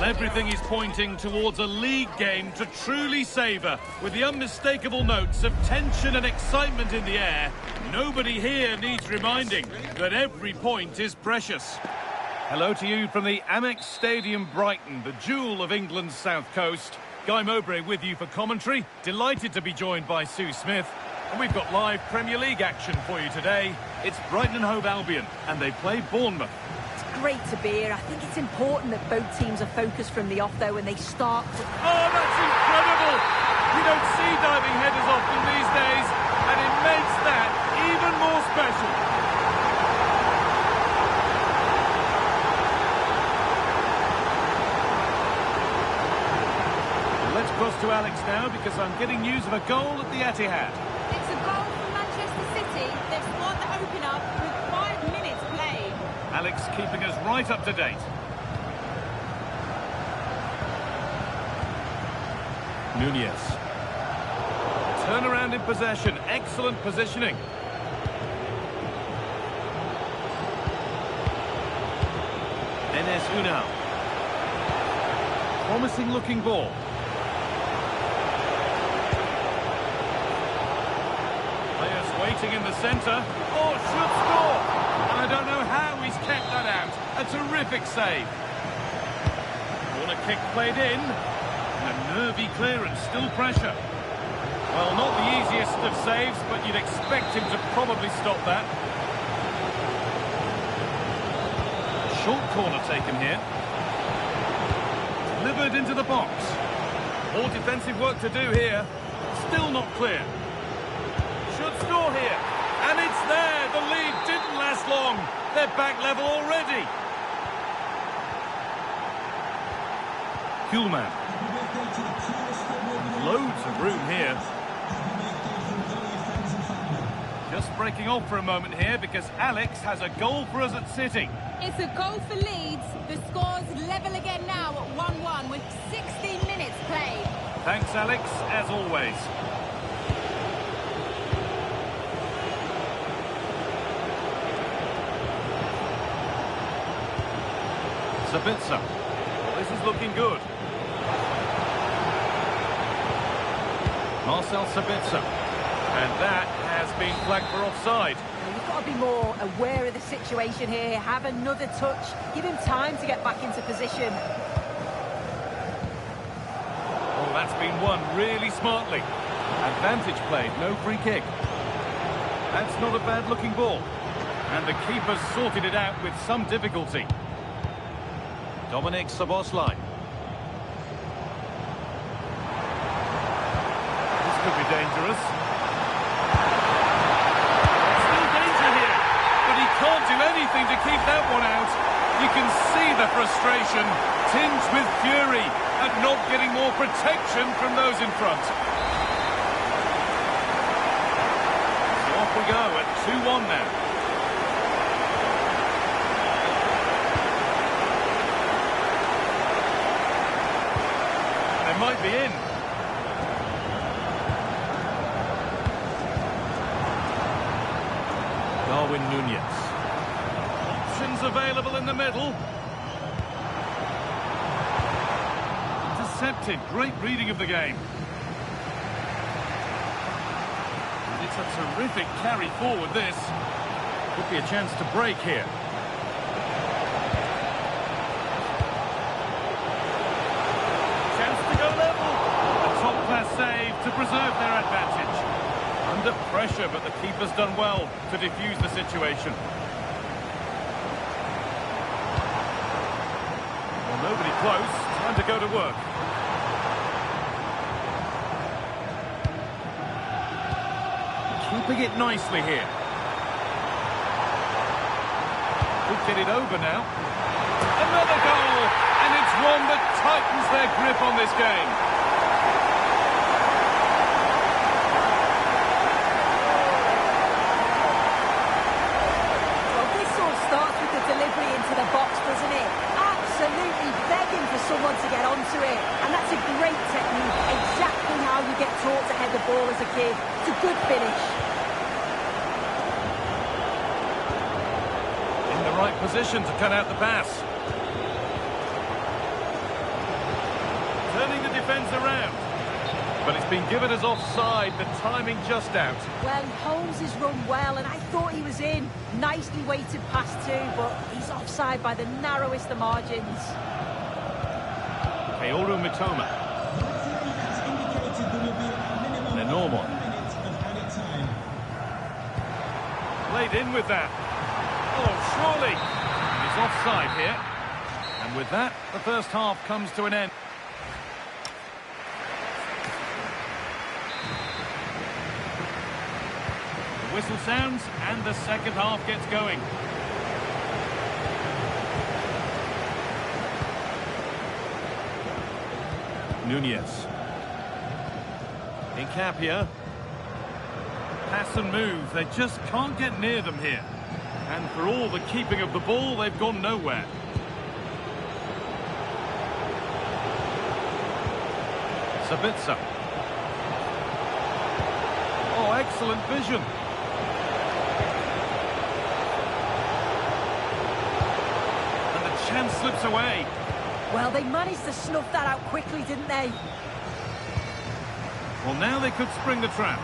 Everything is pointing towards a league game to truly savour, with the unmistakable notes of tension and excitement in the air. Nobody here needs reminding that every point is precious. Hello to you from the Amex Stadium, Brighton, the jewel of England's south coast. Guy Mowbray with you for commentary. Delighted to be joined by Sue Smith. And we've got live Premier League action for you today. It's Brighton and Hove Albion, and they play Bournemouth. Great to be here. I think it's important that both teams are focused from the off, though, when they start. Oh, that's incredible! You don't see diving headers often these days, and it makes that even more special. Let's cross to Alex now, because I'm getting news of a goal at the Etihad. It's a goal for Manchester City. They've scored the opener with 5 minutes played. Alex keeping us right up to date. Nunez. Turnaround in possession. Excellent positioning. Enes Unal. Promising looking ball. Players waiting in the centre. Oh, should score! And I don't know how he's kept that out. A terrific save. Corner kick played in. And a nervy clearance, still pressure. Well, not the easiest of saves, but you'd expect him to probably stop that. Short corner taken here. Delivered into the box. More defensive work to do here. Still not clear. Should score here. And it's there. The lead didn't last long. They're back level already. Kuhlman. Loads of room here. Just breaking off for a moment here because Alex has a goal for us at City. It's a goal for Leeds. The score's level again now at 1-1 with 16 minutes played. Thanks, Alex, as always. Sabitzer. This is looking good. Marcel Sabitzer. And that has been flagged for offside. You've got to be more aware of the situation here. Have another touch. Give him time to get back into position. Oh, that's been won really smartly. Advantage played, no free kick. That's not a bad-looking ball. And the keeper's sorted it out with some difficulty. Dominic Szoboszlai. This could be dangerous. Still danger here, but he can't do anything to keep that one out. You can see the frustration, tinged with fury, at not getting more protection from those in front. So off we go at 2-1 now. Might be in. Darwin Nunez. Options available in the middle. Intercepted. Great reading of the game. And it's a terrific carry forward, this. Could be a chance to break here. Save to preserve their advantage. Under pressure, but the keeper's done well to defuse the situation. Well, nobody close. Time to go to work. Keeping it nicely here. Could get it over now. Another goal! And it's one that tightens their grip on this game. Delivery into the box, doesn't it? Absolutely begging for someone to get onto it. And that's a great technique. Exactly how you get taught to head the ball as a kid. It's a good finish. In the right position to cut out the pass. defends around. But it's been given as offside, the timing just out. Well, he holds his run well, and I thought he was in. Nicely weighted pass too, but he's offside by the narrowest of margins. Kaoru Mitoma. Lenormand. Played in with that. Oh, surely. He's offside here. And with that, the first half comes to an end. The whistle sounds and the second half gets going. Nunez. Incapia. Pass and move. They just can't get near them here. And for all the keeping of the ball, they've gone nowhere. Sabitzer. Oh, excellent vision. And the chance slips away. Well, they managed to snuff that out quickly, didn't they? Well, now they could spring the trap.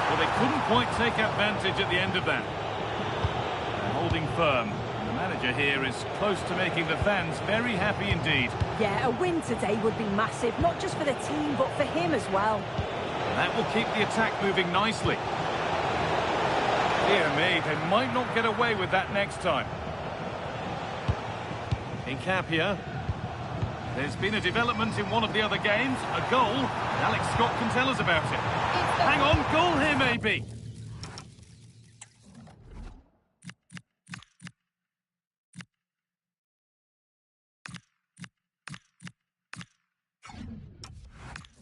Well, they couldn't quite take advantage at the end of that. They're holding firm. And the manager here is close to making the fans very happy indeed. Yeah, a win today would be massive, not just for the team, but for him as well. And that will keep the attack moving nicely. Dear me, they might not get away with that next time. Incapia. There's been a development in one of the other games, a goal, and Alex Scott can tell us about it. Hang on, goal here maybe.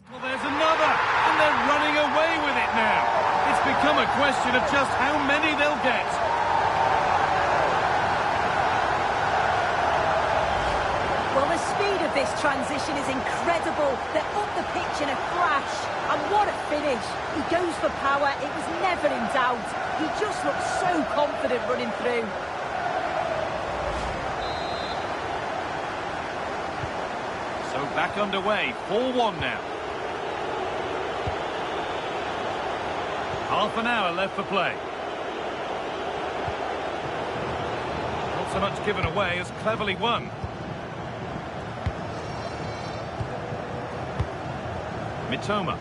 Well, there's another, and they're running away with it now. It's become a question of just how many they'll get. This transition is incredible. They're up the pitch in a flash. And what a finish. He goes for power. It was never in doubt. He just looked so confident running through. So back underway, 4-1 now. Half an hour left for play. Not so much given away as cleverly won. Mitoma.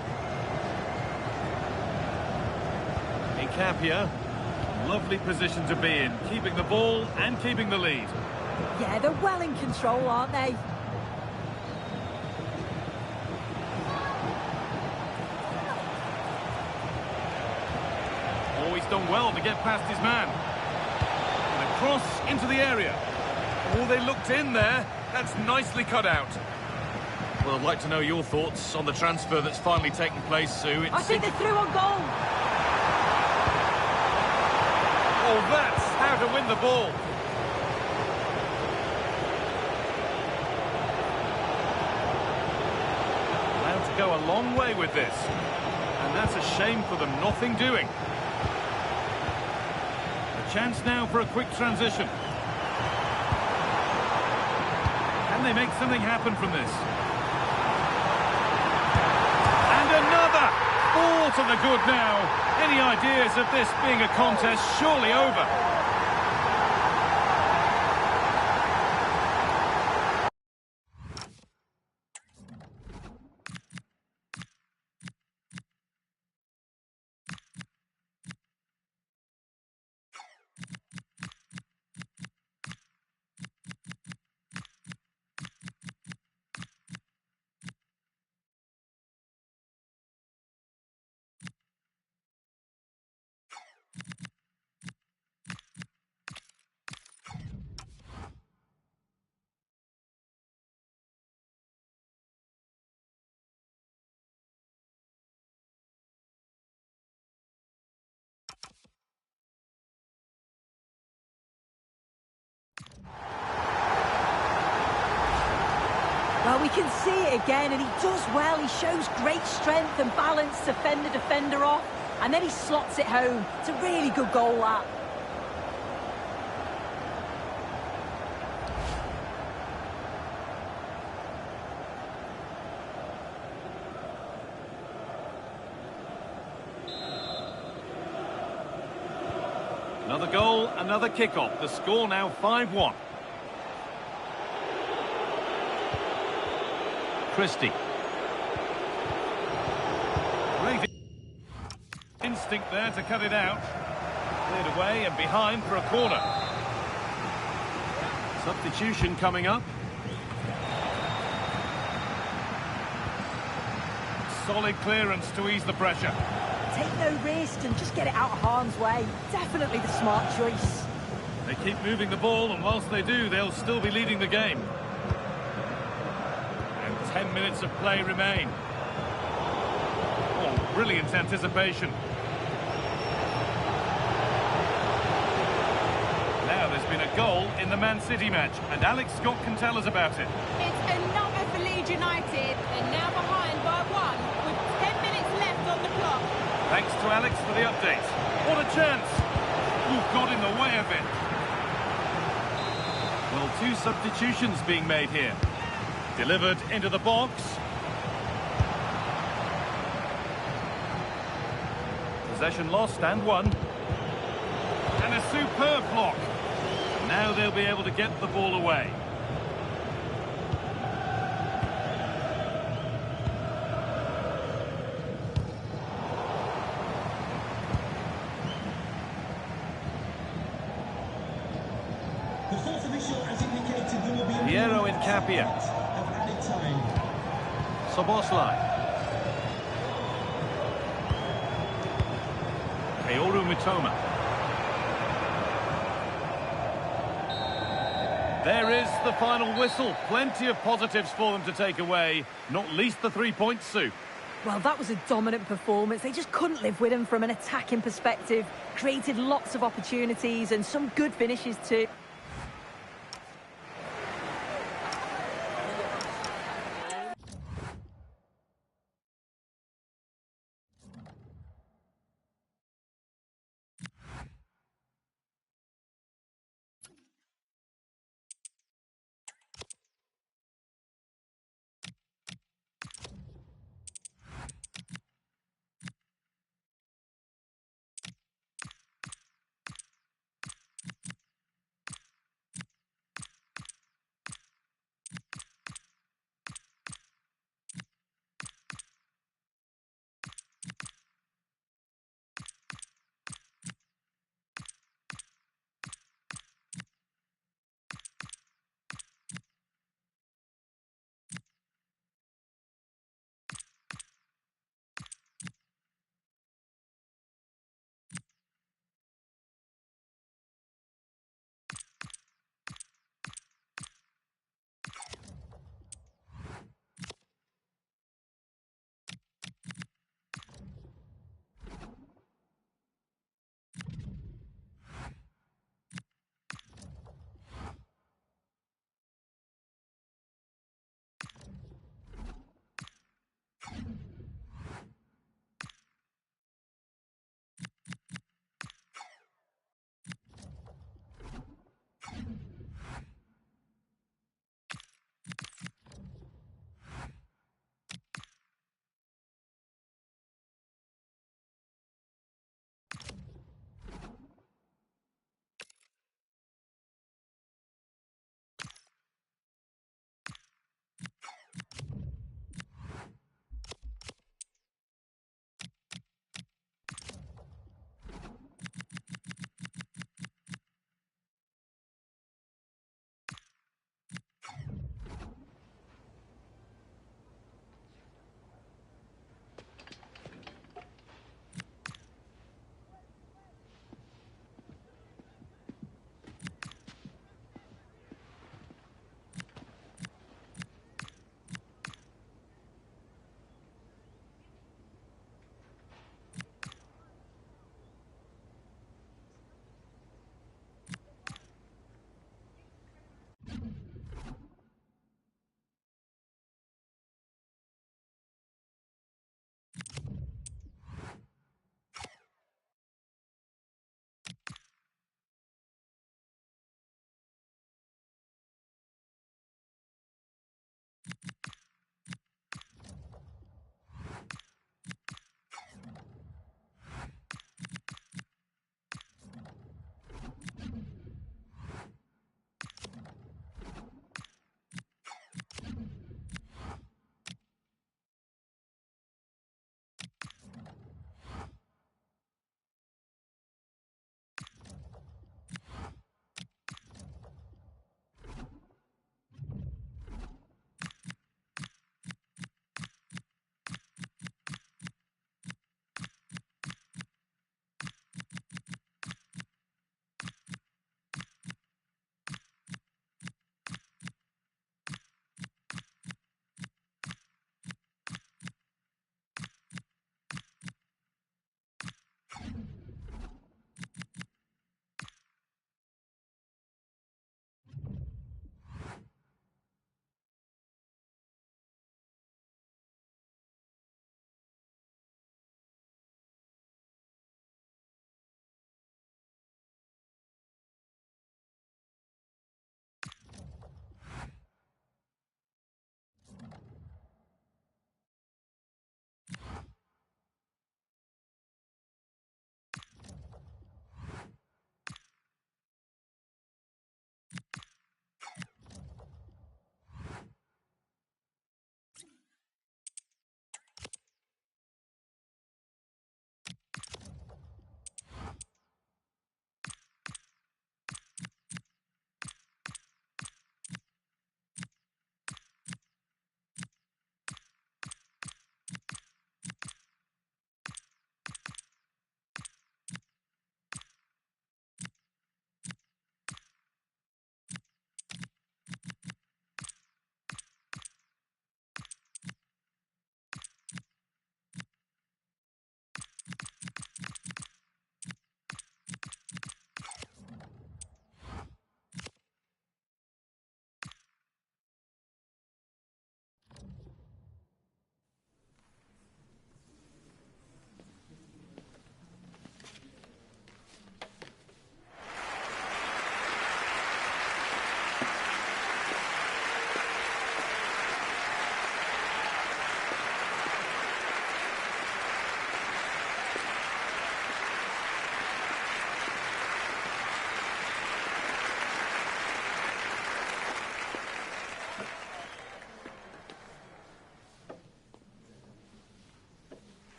Incapia. Lovely position to be in, keeping the ball and keeping the lead. Yeah, they're well in control, aren't they? Oh, he's done well to get past his man. And a cross into the area. Oh, they looked in there. That's nicely cut out. Well, I'd like to know your thoughts on the transfer that's finally taken place, Sue. I think they're through on goal. Oh, that's how to win the ball. Allowed to go a long way with this. And that's a shame for them, nothing doing. A chance now for a quick transition. Can they make something happen from this? Another! All to the good now. Any ideas of this being a contest surely over? Well, we can see it again, and he does well. He shows great strength and balance to fend the defender off, and then he slots it home. It's a really good goal, that. Another goal, another kick-off. The score now 5-1. Christie. Great instinct there to cut it out. Cleared away and behind for a corner. Substitution coming up. Solid clearance to ease the pressure. Take no risk and just get it out of harm's way. Definitely the smart choice. They keep moving the ball, and whilst they do, they'll still be leading the game. And 10 minutes of play remain. Oh, brilliant anticipation. Now there's been a goal in the Man City match, and Alex Scott can tell us about it. It's another for Leeds United. They're now behind by 1 with 10 minutes left on the clock. Thanks to Alex for the update. What a chance! Ooh, got in the way of it. Well, 2 substitutions being made here. Delivered into the box. Possession lost and won. And a superb block. Now they'll be able to get the ball away. The fourth official has indicated there will be Piero in Capia. of added time. Soboslai. Kaoru Mitoma. There is the final whistle. Plenty of positives for them to take away, not least the 3 points, Sue. Well, that was a dominant performance. They just couldn't live with him from an attacking perspective. Created lots of opportunities and some good finishes too.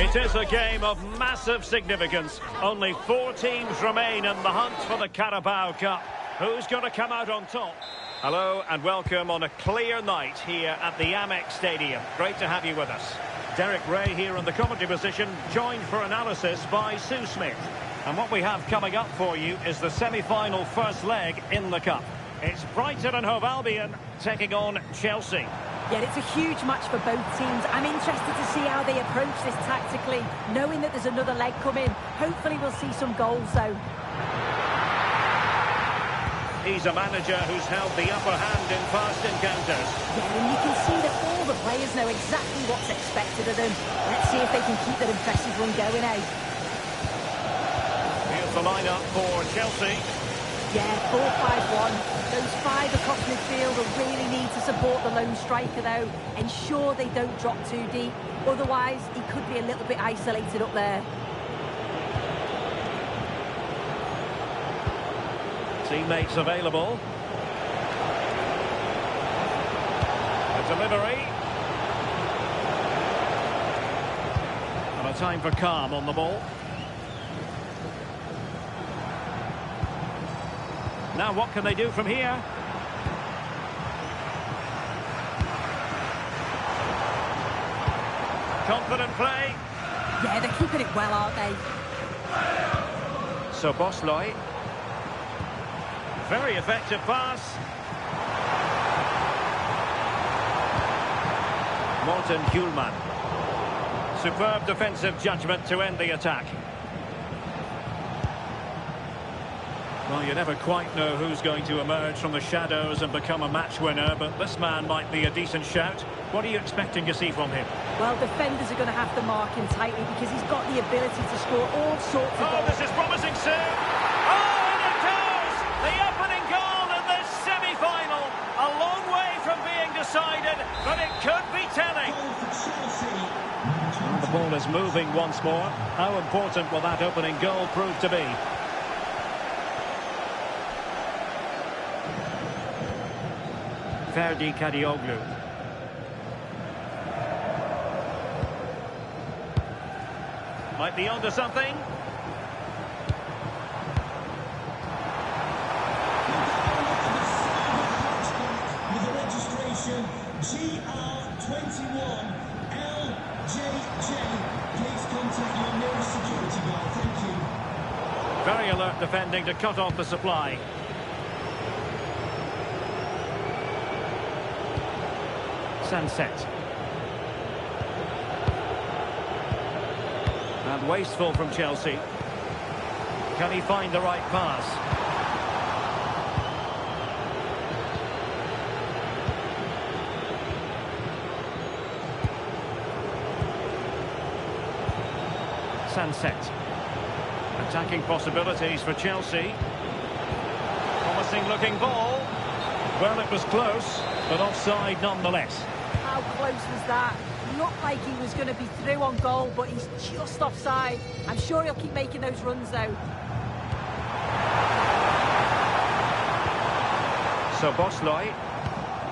It is a game of massive significance. Only 4 teams remain in the hunt for the Carabao Cup. Who's going to come out on top? Hello and welcome on a clear night here at the Amex Stadium. Great to have you with us. Derek Ray here in the commentary position, joined for analysis by Sue Smith. And what we have coming up for you is the semi-final first leg in the Cup. It's Brighton and Hove Albion taking on Chelsea. Yeah, it's a huge match for both teams. I'm interested to see how they approach this tactically, knowing that there's another leg coming. Hopefully we'll see some goals, though. He's a manager who's held the upper hand in fast encounters. Yeah, and you can see that all the players know exactly what's expected of them. Let's see if they can keep that impressive run going, eh? Here's the lineup for Chelsea. Yeah, 4-5-1. Those 5 across midfield will really need to support the lone striker, though. Ensure they don't drop too deep. Otherwise, he could be a little bit isolated up there. Teammates available. A delivery. And a time for calm on the ball. Now what can they do from here? Confident play. Yeah, they're keeping it well, aren't they? So Bosloy. Very effective pass. Morten Hjulman. Superb defensive judgment to end the attack. Well, you never quite know who's going to emerge from the shadows and become a match winner, but this man might be a decent shout. What are you expecting to see from him? Well, defenders are going to have to mark him tightly because he's got the ability to score all sorts of goals. This is promising soon. Oh, and it goes! The opening goal in this semi-final. A long way from being decided, but it could be telling. And the ball is moving once more. How important will that opening goal prove to be? Ferdi Kadioglu. Might be onto something. With the registration GR21LJJ. Please contact your nearest security guard. Thank you. Very alert defending to cut off the supply. Sunset. And wasteful from Chelsea. Can he find the right pass? Sunset. Attacking possibilities for Chelsea. Promising looking ball. Well, it was close, but offside nonetheless. How close was that? Looked like he was going to be through on goal, but he's just offside. I'm sure he'll keep making those runs, though. So Bosloy,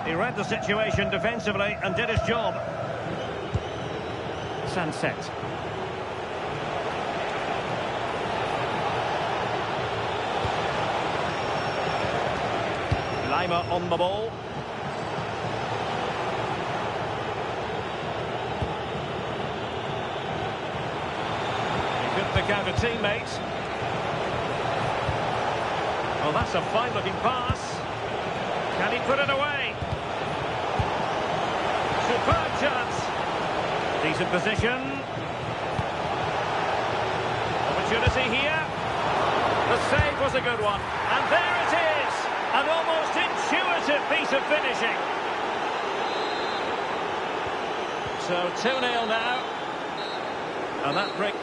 he read the situation defensively and did his job. Sunset. Lima on the ball. Pick out a teammate. Well, that's a fine-looking pass. Can he put it away? Superb chance. Decent position. Opportunity here. The save was a good one. And there it is. An almost intuitive piece of finishing. So 2-0 now. And that brings...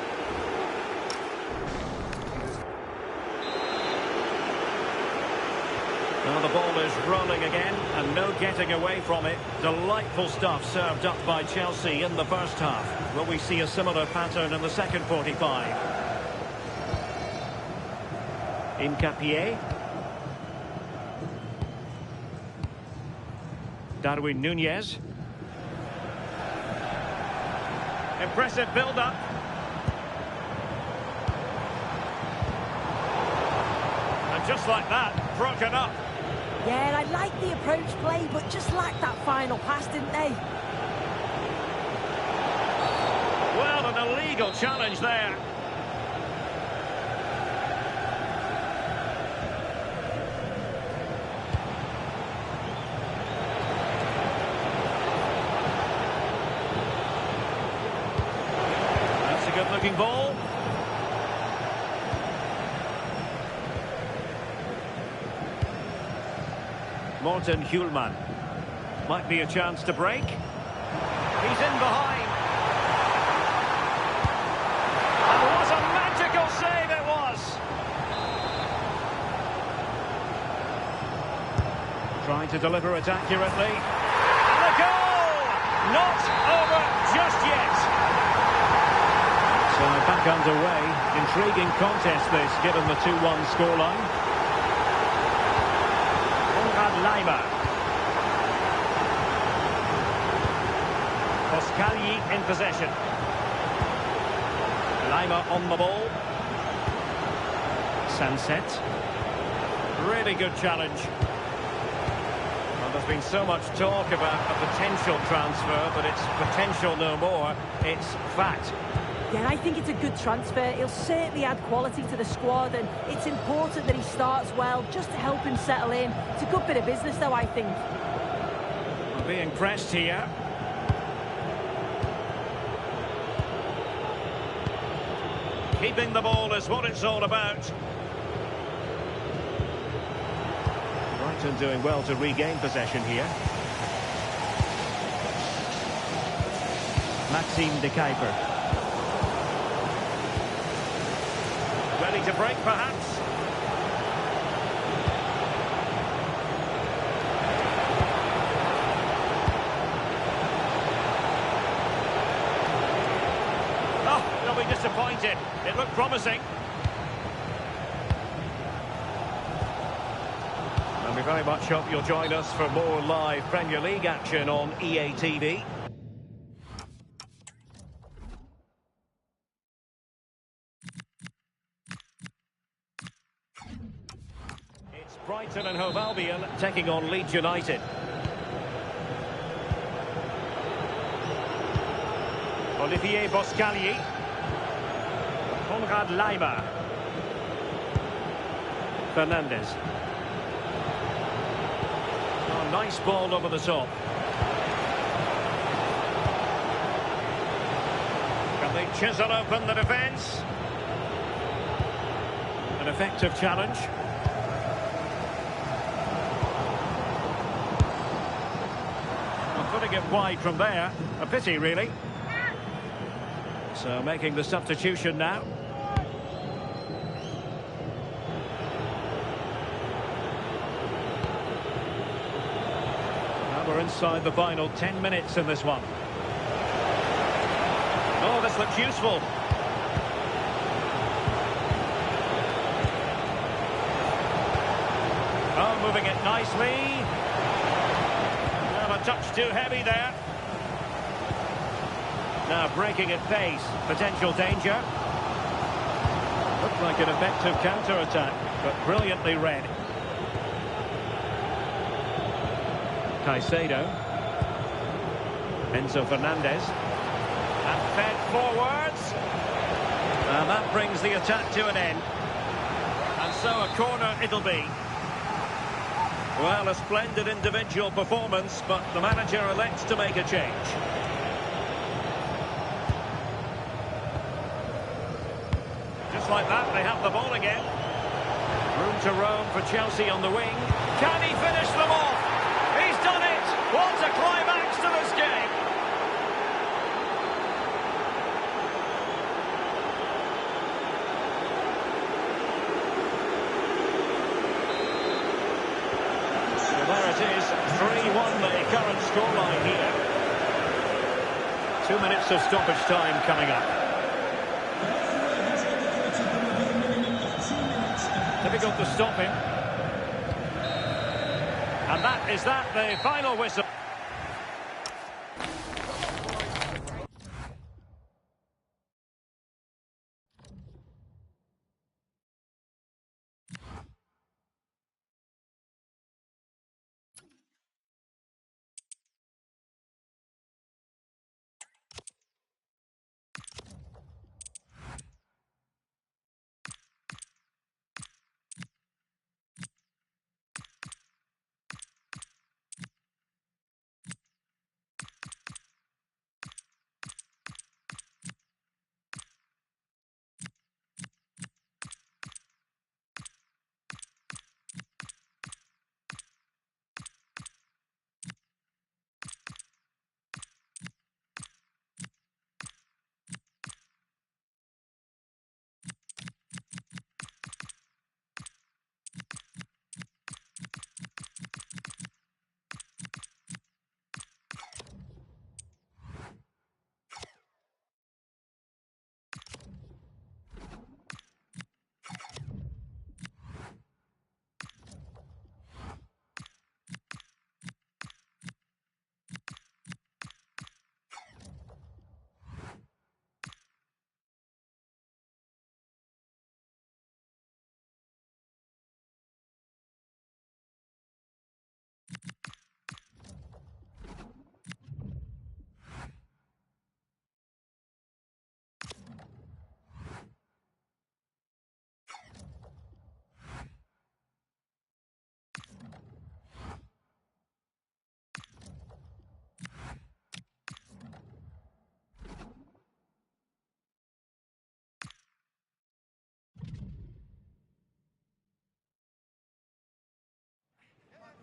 Now the ball is rolling again, and no getting away from it. Delightful stuff served up by Chelsea in the first half. Will we see a similar pattern in the second 45? Incapié. Darwin Núñez. Impressive build-up. just like that, broken up. Yeah, I like the approach play, but just lacked that final pass, didn't they? Well, an illegal challenge there. That's a good-looking ball. Morten Hjulman. Might be a chance to break. He's in behind. And what a magical save it was! Trying to deliver it accurately. And the goal! Not over just yet. So back underway. Intriguing contest this, given the 2-1 scoreline. Lima. Boscagli in possession. Lima on the ball. Sunset. Really good challenge. Well, there's been so much talk about a potential transfer, but it's potential no more. It's fact. Yeah, I think it's a good transfer. He'll certainly add quality to the squad, and it's important that he starts well, just to help him settle in. It's a good bit of business, though, I think. We're being pressed here. Keeping the ball is what it's all about. Brighton doing well to regain possession here. Maxime de Kuiper. Ready to break, perhaps. Oh, they'll be disappointed. It looked promising. And we very much hope you'll join us for more live Premier League action on EA TV. Brighton and Hove Albion taking on Leeds United. Olivier Boscagli. Konrad Laimer. Fernandez. Oh, nice ball over the top. Can they chisel open the defence? An effective challenge. Putting it wide from there. A pity, really. So making the substitution now. Now we're inside the final 10 minutes in this one. Oh, this looks useful. Oh, moving it nicely. A touch too heavy there. Now breaking at pace. Potential danger. Looked like an effective counter-attack, but brilliantly read. Caicedo. Enzo Fernandez. And fed forwards. And that brings the attack to an end. And so a corner it'll be. Well, a splendid individual performance, but the manager elects to make a change. Just like that, they have the ball again. Room to roam for Chelsea on the wing. Can he finish them off? He's done it! What a climax to this game! There it is, 3-1 the current scoreline here. 2 minutes of stoppage time coming up. Difficult to stop him. And that is the final whistle.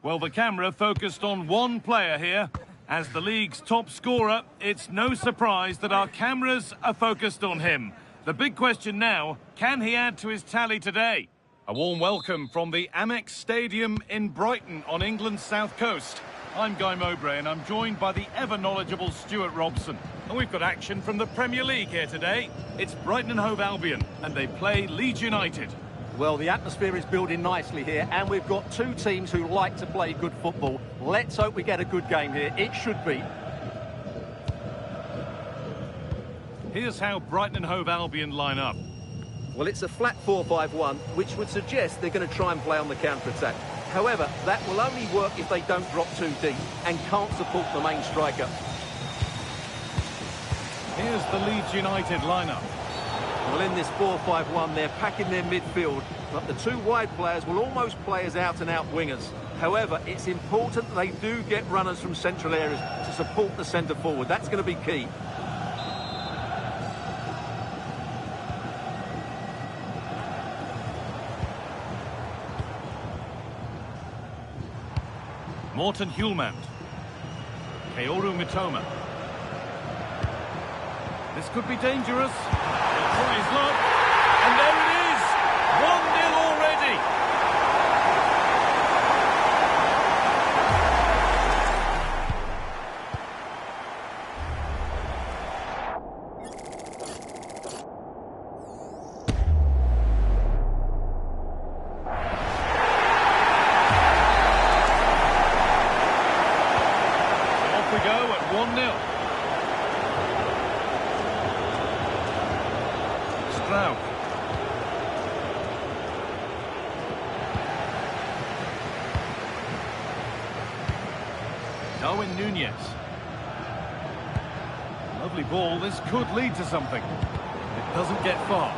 Well, the camera focused on one player here. As the league's top scorer, it's no surprise that our cameras are focused on him. The big question now, can he add to his tally today? A warm welcome from the Amex Stadium in Brighton on England's south coast. I'm Guy Mowbray and I'm joined by the ever-knowledgeable Stuart Robson. And we've got action from the Premier League here today. It's Brighton and Hove Albion and they play Leeds United. Well, the atmosphere is building nicely here and we've got two teams who like to play good football. Let's hope we get a good game here. It should be. Here's how Brighton and Hove Albion line up. Well, it's a flat 4-5-1, which would suggest they're going to try and play on the counter-attack. However, that will only work if they don't drop too deep and can't support the main striker. Here's the Leeds United lineup. Well, in this 4-5-1, they're packing their midfield, but the two wide players will almost play as out-and-out wingers. However, it's important that they do get runners from central areas to support the centre forward. That's going to be key. Morten Hjulmand. Kaoru Mitoma. This could be dangerous. He'll try his luck. And there it is! 1-0 already! We go at 1-0. Stroud. Darwin Nunez. Lovely ball. This could lead to something. It doesn't get far.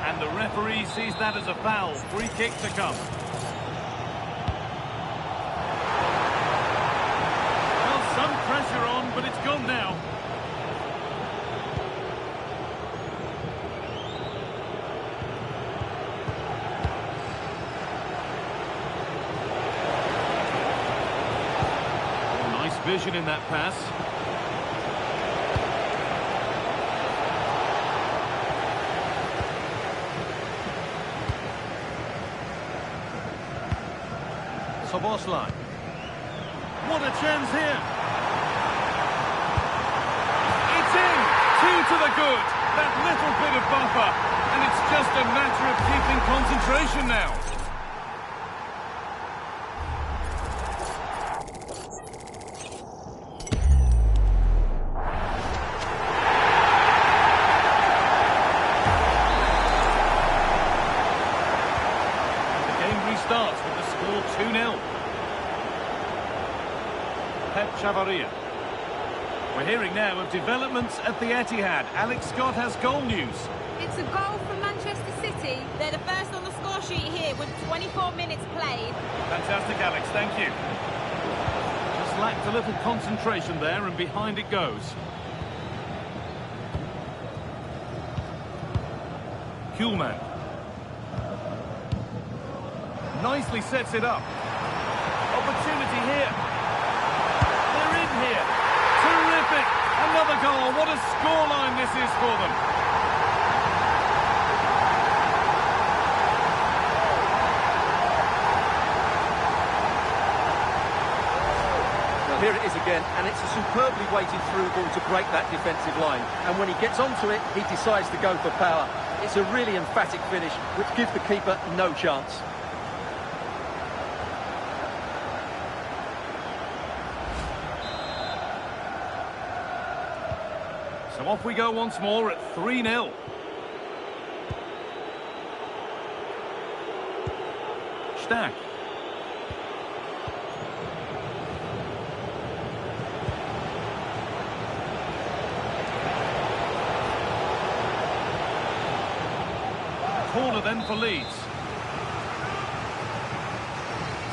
And the referee sees that as a foul. Free kick to come. Some pressure on, but it's gone now. Oh, nice vision in that pass. Szoboszlai. What a chance here. To the good, that little bit of buffer, and it's just a matter of keeping concentration now. The game restarts with the score 2-0. Pep Chavaria. We're hearing now of developments at the Etihad. Alex Scott has goal news. It's a goal for Manchester City. They're the first on the score sheet here with 24 minutes played. Fantastic, Alex, thank you. Just lacked a little concentration there, and behind it goes. Hjulmand. Nicely sets it up. Opportunity here. They're in here. Terrific! Another goal. What a scoreline this is for them. Well, here it is again, and it's a superbly weighted through ball to break that defensive line. And when he gets onto it, he decides to go for power. It's a really emphatic finish, which gives the keeper no chance. So off we go once more at 3-0. Stack. Corner then for Leeds.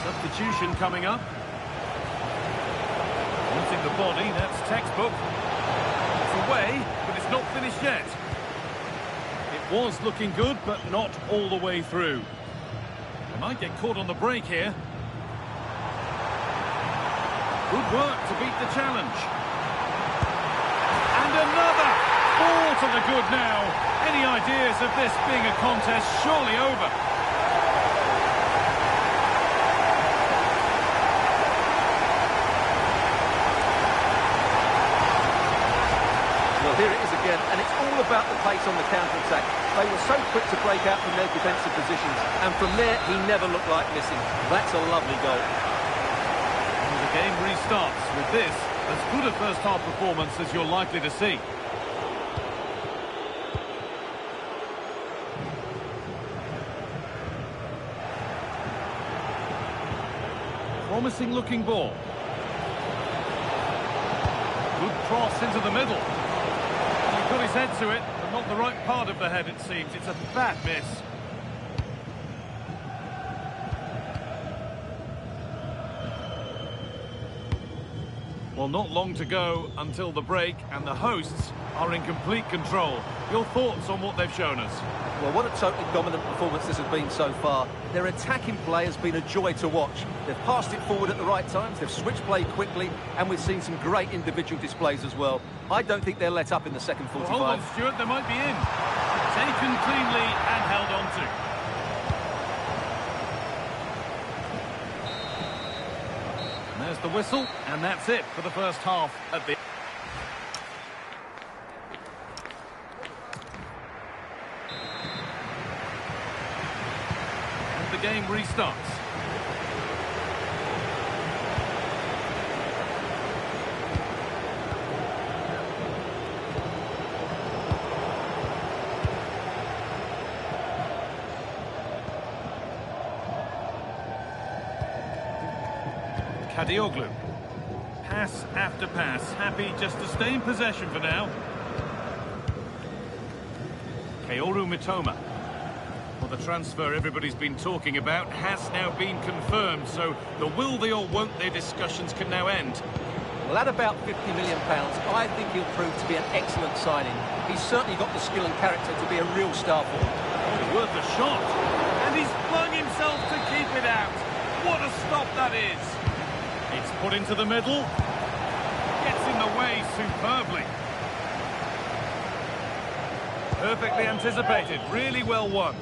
Substitution coming up. Using the body, that's textbook. Away, but it's not finished yet. It was looking good, but not all the way through. They might get caught on the break here. Good work to beat the challenge. And another! Ball to the good now. Any ideas of this being a contest surely over? Well, here it is again, and it's all about the pace on the counter-attack. They were so quick to break out from their defensive positions, and from there, he never looked like missing. That's a lovely goal. And the game restarts with this, as good a first-half performance as you're likely to see. Promising-looking ball. Good cross into the middle. He put his head to it, but not the right part of the head, it seems. It's a bad miss. Well, not long to go until the break, and the hosts are in complete control. Your thoughts on what they've shown us? Well, what a totally dominant performance this has been so far. Their attacking play has been a joy to watch. They've passed it forward at the right times, they've switched play quickly, and we've seen some great individual displays as well. I don't think they'll let up in the second 45. Well, hold on, Stuart, they might be in. Taken cleanly and held on to. And there's the whistle, and that's it for the first half at the... And the game restarts. Kadioglu. Pass after pass. Happy just to stay in possession for now. Kaoru Mitoma. Well, the transfer everybody's been talking about has now been confirmed, so the will they or won't they discussions can now end. Well, at about £50 million, I think he'll prove to be an excellent signing. He's certainly got the skill and character to be a real star for them. Oh, worth a shot. And he's flung himself to keep it out. What a stop that is. It's put into the middle. Gets in the way superbly. Perfectly anticipated. Really well won.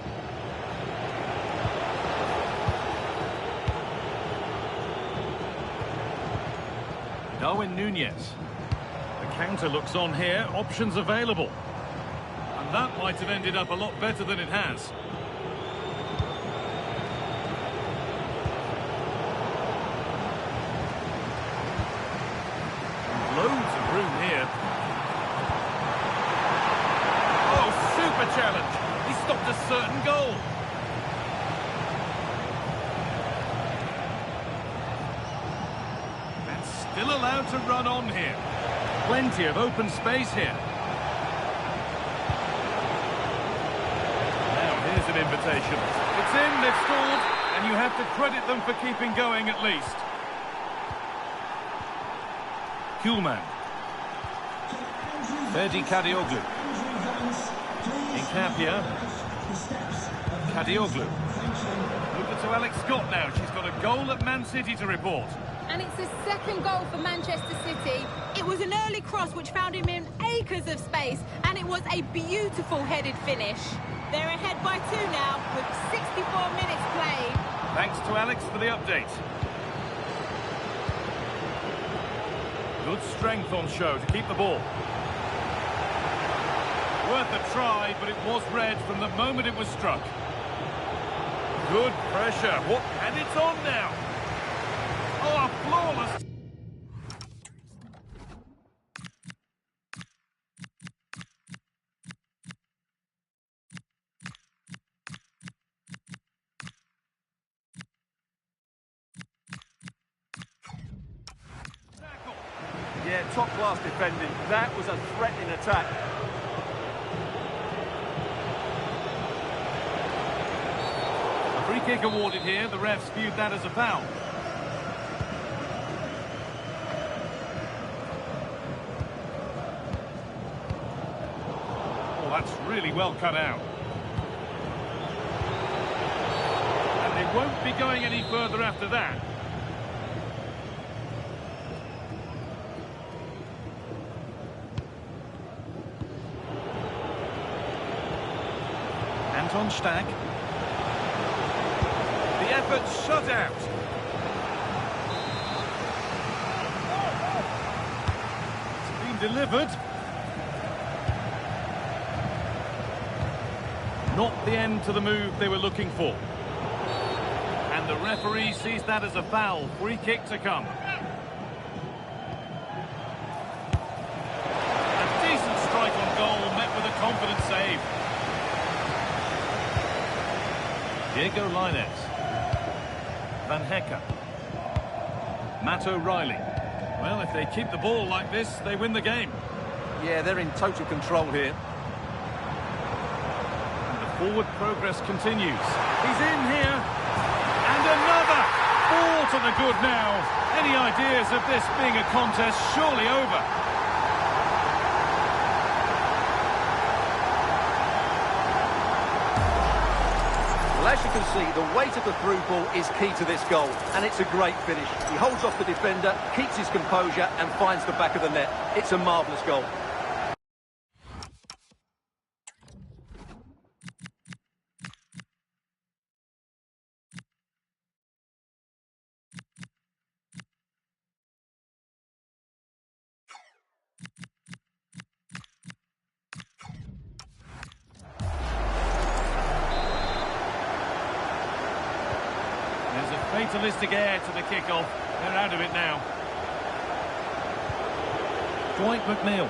Darwin Nunez. The counter looks on here. Options available. And that might have ended up a lot better than it has. Loads of room here. Oh, super challenge. He stopped a certain goal. And still allowed to run on here. Plenty of open space here. Now here's an invitation. It's in, they've scored, and you have to credit them for keeping going at least. Kuhlman. Ferdi Kadioglu. Incapia. Kadioglu. Over to Alex Scott now. She's got a goal at Man City to report. And it's the second goal for Manchester City. It was an early cross which found him in acres of space, and it was a beautiful headed finish. They're ahead by 2 now with 64 minutes played. Thanks to Alex for the update. Good strength on show to keep the ball. Worth a try, but it was red from the moment it was struck. Good pressure. What? And it's on now. Oh, a flawless... Yeah, top-class defending. That was a threatening attack. A free kick awarded here. The refs viewed that as a foul. Oh, that's really well cut out. And they won't be going any further after that. Schweinsteiger. The effort shut out. It's been delivered. Not the end to the move they were looking for. And the referee sees that as a foul. Free kick to come. A decent strike on goal, met with a confident save. Diego Lainez. Van Hecker. Matt O'Reilly. Well, if they keep the ball like this, they win the game. Yeah, they're in total control here. And the forward progress continues. He's in here. And another. Ball to the good now. Any ideas of this being a contest surely over? Well, as you can see, the weight of the through ball is key to this goal, and it's a great finish. He holds off the defender, keeps his composure, and finds the back of the net. It's a marvellous goal. There's a fatalistic air to the kickoff. They're out of it now. Dwight McNeil.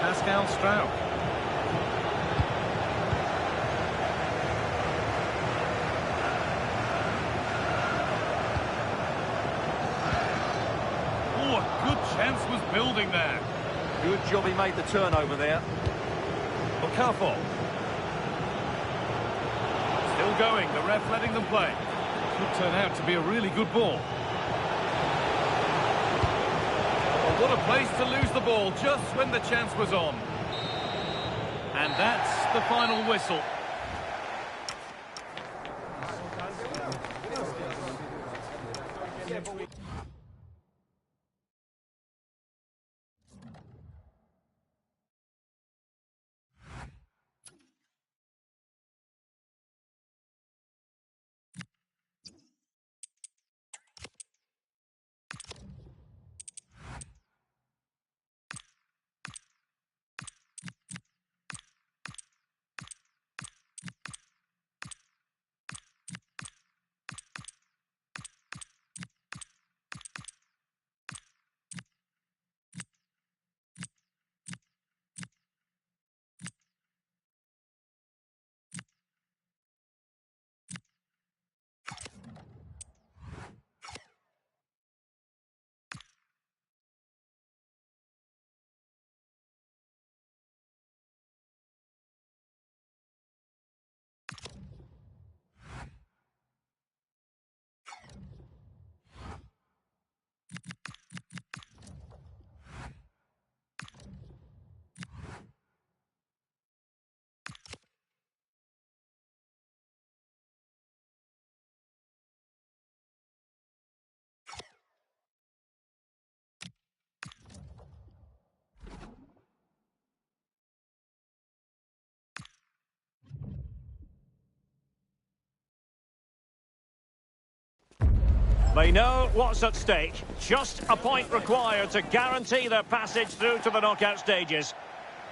Pascal Struijk. Oh, a good chance was building there. Good job he made the turnover there. Okafor. Still going, the ref letting them play. Could turn out to be a really good ball. Oh, what a place to lose the ball just when the chance was on. And that's the final whistle. They know what's at stake. Just a point required to guarantee their passage through to the knockout stages.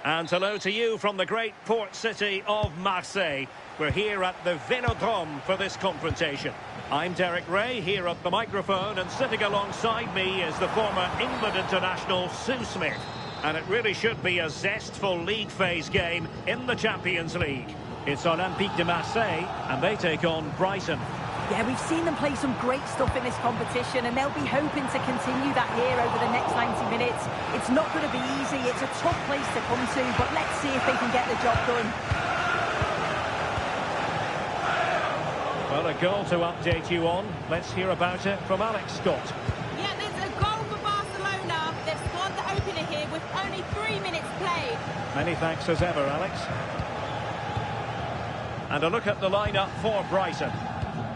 And hello to you from the great port city of Marseille. We're here at the Vélodrome for this confrontation. I'm Derek Ray here at the microphone, and sitting alongside me is the former England international Sue Smith. And it really should be a zestful league phase game in the Champions League. It's Olympique de Marseille, and they take on Brighton. Yeah, we've seen them play some great stuff in this competition, and they'll be hoping to continue that here over the next 90 minutes. It's not going to be easy. It's a tough place to come to, but let's see if they can get the job done. Well, a goal to update you on. Let's hear about it from Alex Scott. Yeah, there's a goal for Barcelona. They've scored the opener here with only 3 minutes played. Many thanks as ever, Alex. And a look at the lineup for Brighton.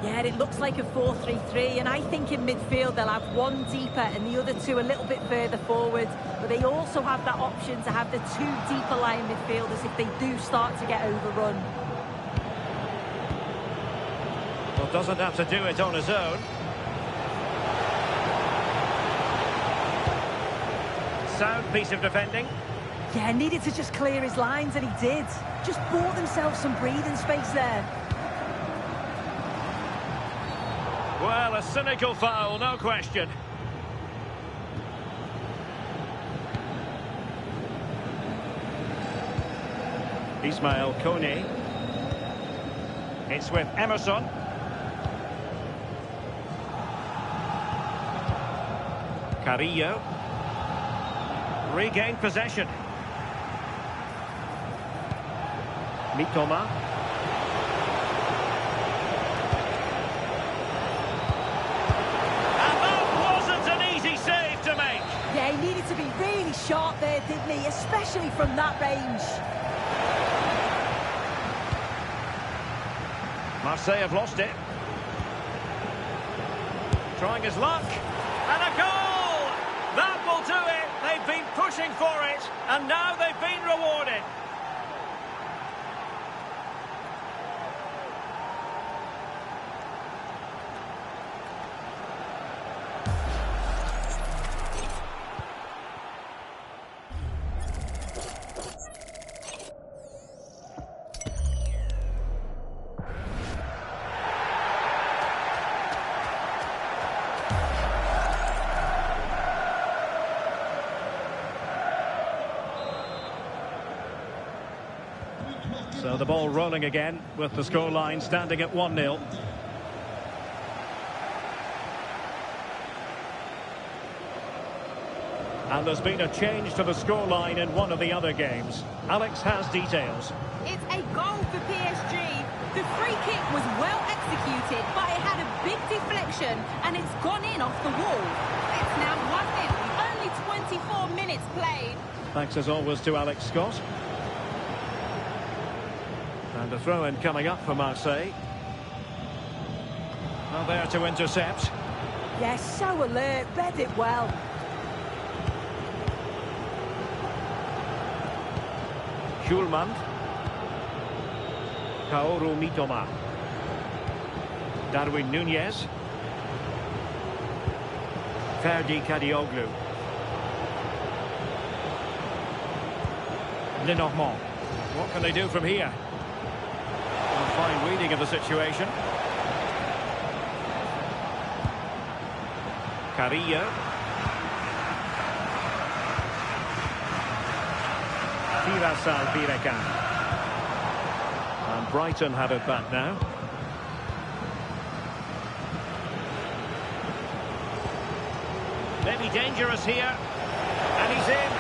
Yeah, it looks like a 4-3-3, and I think in midfield they'll have one deeper and the other two a little bit further forward. But they also have that option to have the two deeper lying midfielders if they do start to get overrun. Well, doesn't have to do it on his own. Sound piece of defending. Yeah, needed to just clear his lines, and he did. Just bought themselves some breathing space there. Well, a cynical foul, no question. Ismail Kone. It's with Emerson. Carrillo. Regained possession. Mitoma. And that wasn't an easy save to make. Yeah, he needed to be really sharp there, didn't he? Especially from that range. Marseille have lost it. Trying his luck. And a goal! That will do it. They've been pushing for it, and now they've been rewarded. So the ball rolling again with the scoreline standing at 1-0. And there's been a change to the scoreline in one of the other games. Alex has details. It's a goal for PSG. The free kick was well executed, but it had a big deflection and it's gone in off the wall. It's now 1-0, only 24 minutes played. Thanks as always to Alex Scott. And a throw-in coming up for Marseille. Well, there to intercept. Yes, so alert, read it well. Schulman. Kaoru Mitoma. Darwin Nunez. Ferdi Kadioglu. Lenormand. What can they do from here? A fine reading of the situation. Carrillo. Firasal Pirekan. And Brighton have it back now. Maybe dangerous here. And he's in.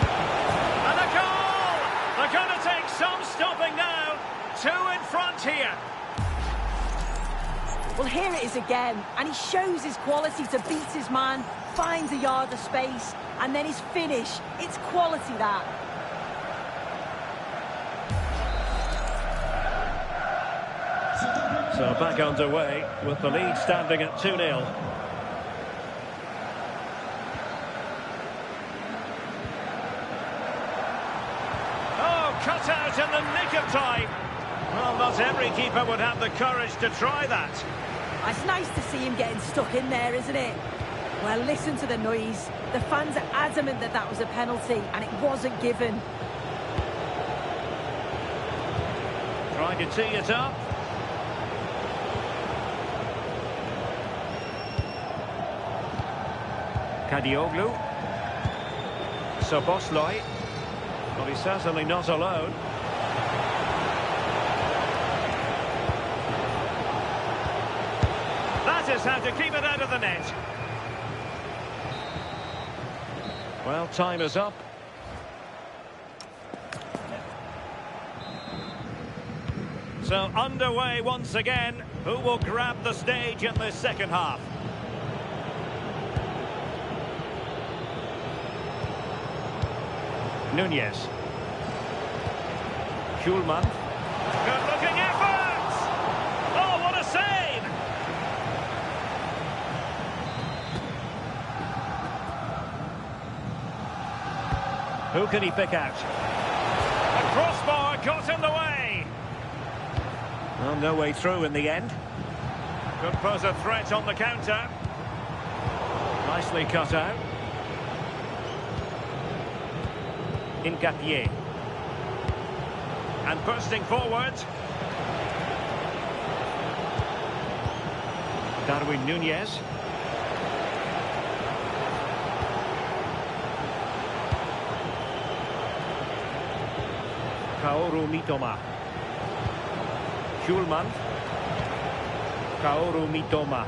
And a goal! They're going to take some stopping now. 2 in front here. Well, here it is again, and he shows his quality to beat his man, finds a yard of space, and then his finish. It's quality, that. So back underway with the lead standing at 2-0. Oh, cut out in the nick of time. Well, not every keeper would have the courage to try that. It's nice to see him getting stuck in there, isn't it? Well, listen to the noise. The fans are adamant that that was a penalty, and it wasn't given. Trying to tee it up. Kadioglu. Szoboszlai. Well, he's certainly not alone. That is how to keep it out of the net. Well, time is up. So underway once again. Who will grab the stage in this second half? Nunez. Schulman. Good looking effort! Oh, what a save! Who can he pick out? The crossbar got in the way. Well, no way through in the end. Could pose a threat on the counter. Nicely cut out. Incapié. And bursting forward. Darwin Núñez. Kaoru Mitoma. Schulman. Kaoru Mitoma.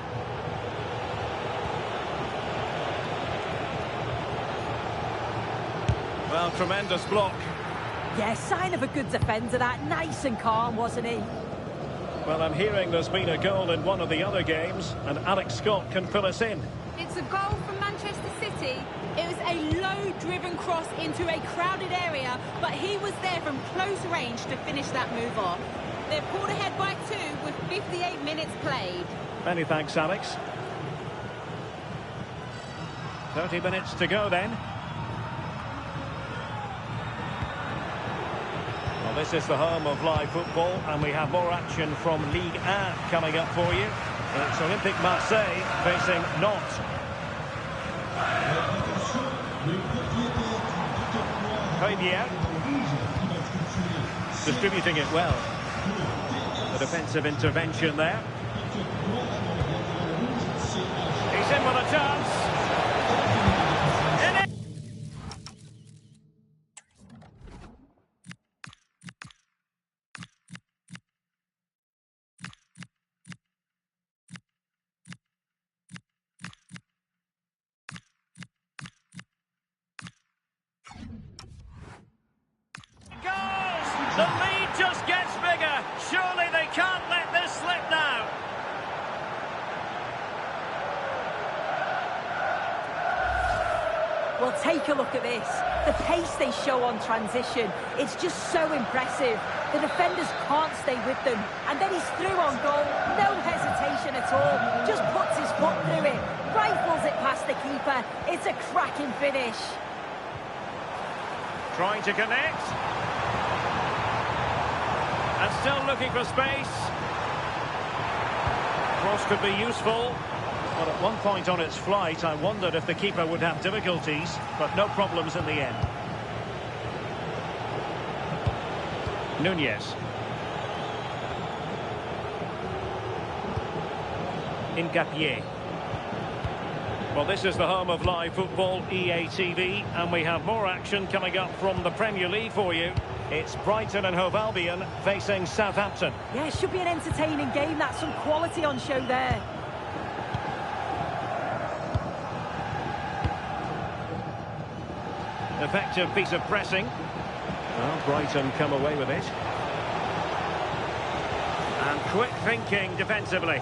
Well, tremendous block. Yeah, sign of a good defender, that. Nice and calm, wasn't he? Well, I'm hearing there's been a goal in one of the other games, and Alex Scott can fill us in. It's a goal for Manchester City. It was a low-driven cross into a crowded area, but he was there from close range to finish that move off. They're pulled ahead by 2 with 58 minutes played. Many thanks, Alex. 30 minutes to go then. Well, this is the home of live football, and we have more action from Ligue 1 coming up for you. It's Olympique Marseille facing Nantes. Javier distributing it well. The defensive intervention there. He's in with a chance. In it. The lead just gets bigger. Surely they can't let this slip now. Well, take a look at this. The pace they show on transition, it's just so impressive. The defenders can't stay with them. And then he's through on goal. No hesitation at all. Just puts his foot through it. Rifles it past the keeper. It's a cracking finish. Trying to connect. And still looking for space. Cross could be useful. But at one point on its flight, I wondered if the keeper would have difficulties, but no problems in the end. Núñez. Incapié. Well, this is the home of live football, EA TV, and we have more action coming up from the Premier League for you. It's Brighton and Hove Albion facing Southampton. Yeah, it should be an entertaining game. That's some quality on show there. Effective piece of pressing. Well, Brighton come away with it. And quick thinking defensively.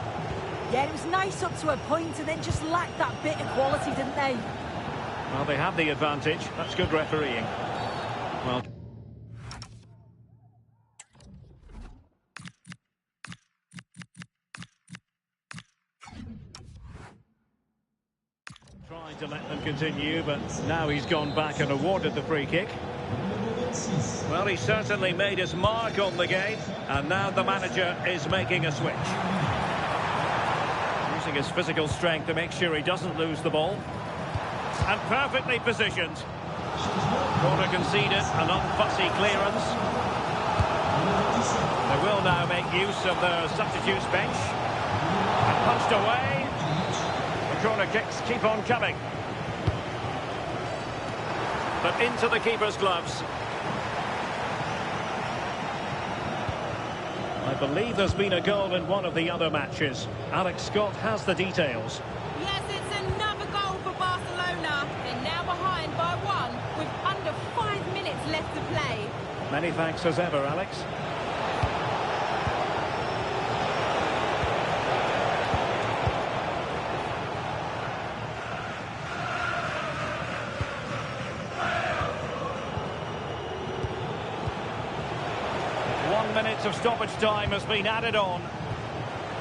Yeah, it was nice up to a point and then just lacked that bit of quality, didn't they? Well, they have the advantage. That's good refereeing. Well, trying to let them continue, but now he's gone back and awarded the free kick. Well, he certainly made his mark on the game, and now the manager is making a switch. Using his physical strength to make sure he doesn't lose the ball. And perfectly positioned. Corner conceded, an unfussy clearance. They will now make use of their substitutes bench. And punched away. The corner kicks keep on coming. But into the keeper's gloves. I believe there's been a goal in one of the other matches. Alex Scott has the details. Yes, it's another goal for Barcelona. They're now behind by 1 with under 5 minutes left to play. Many thanks as ever, Alex. Minutes of stoppage time has been added on.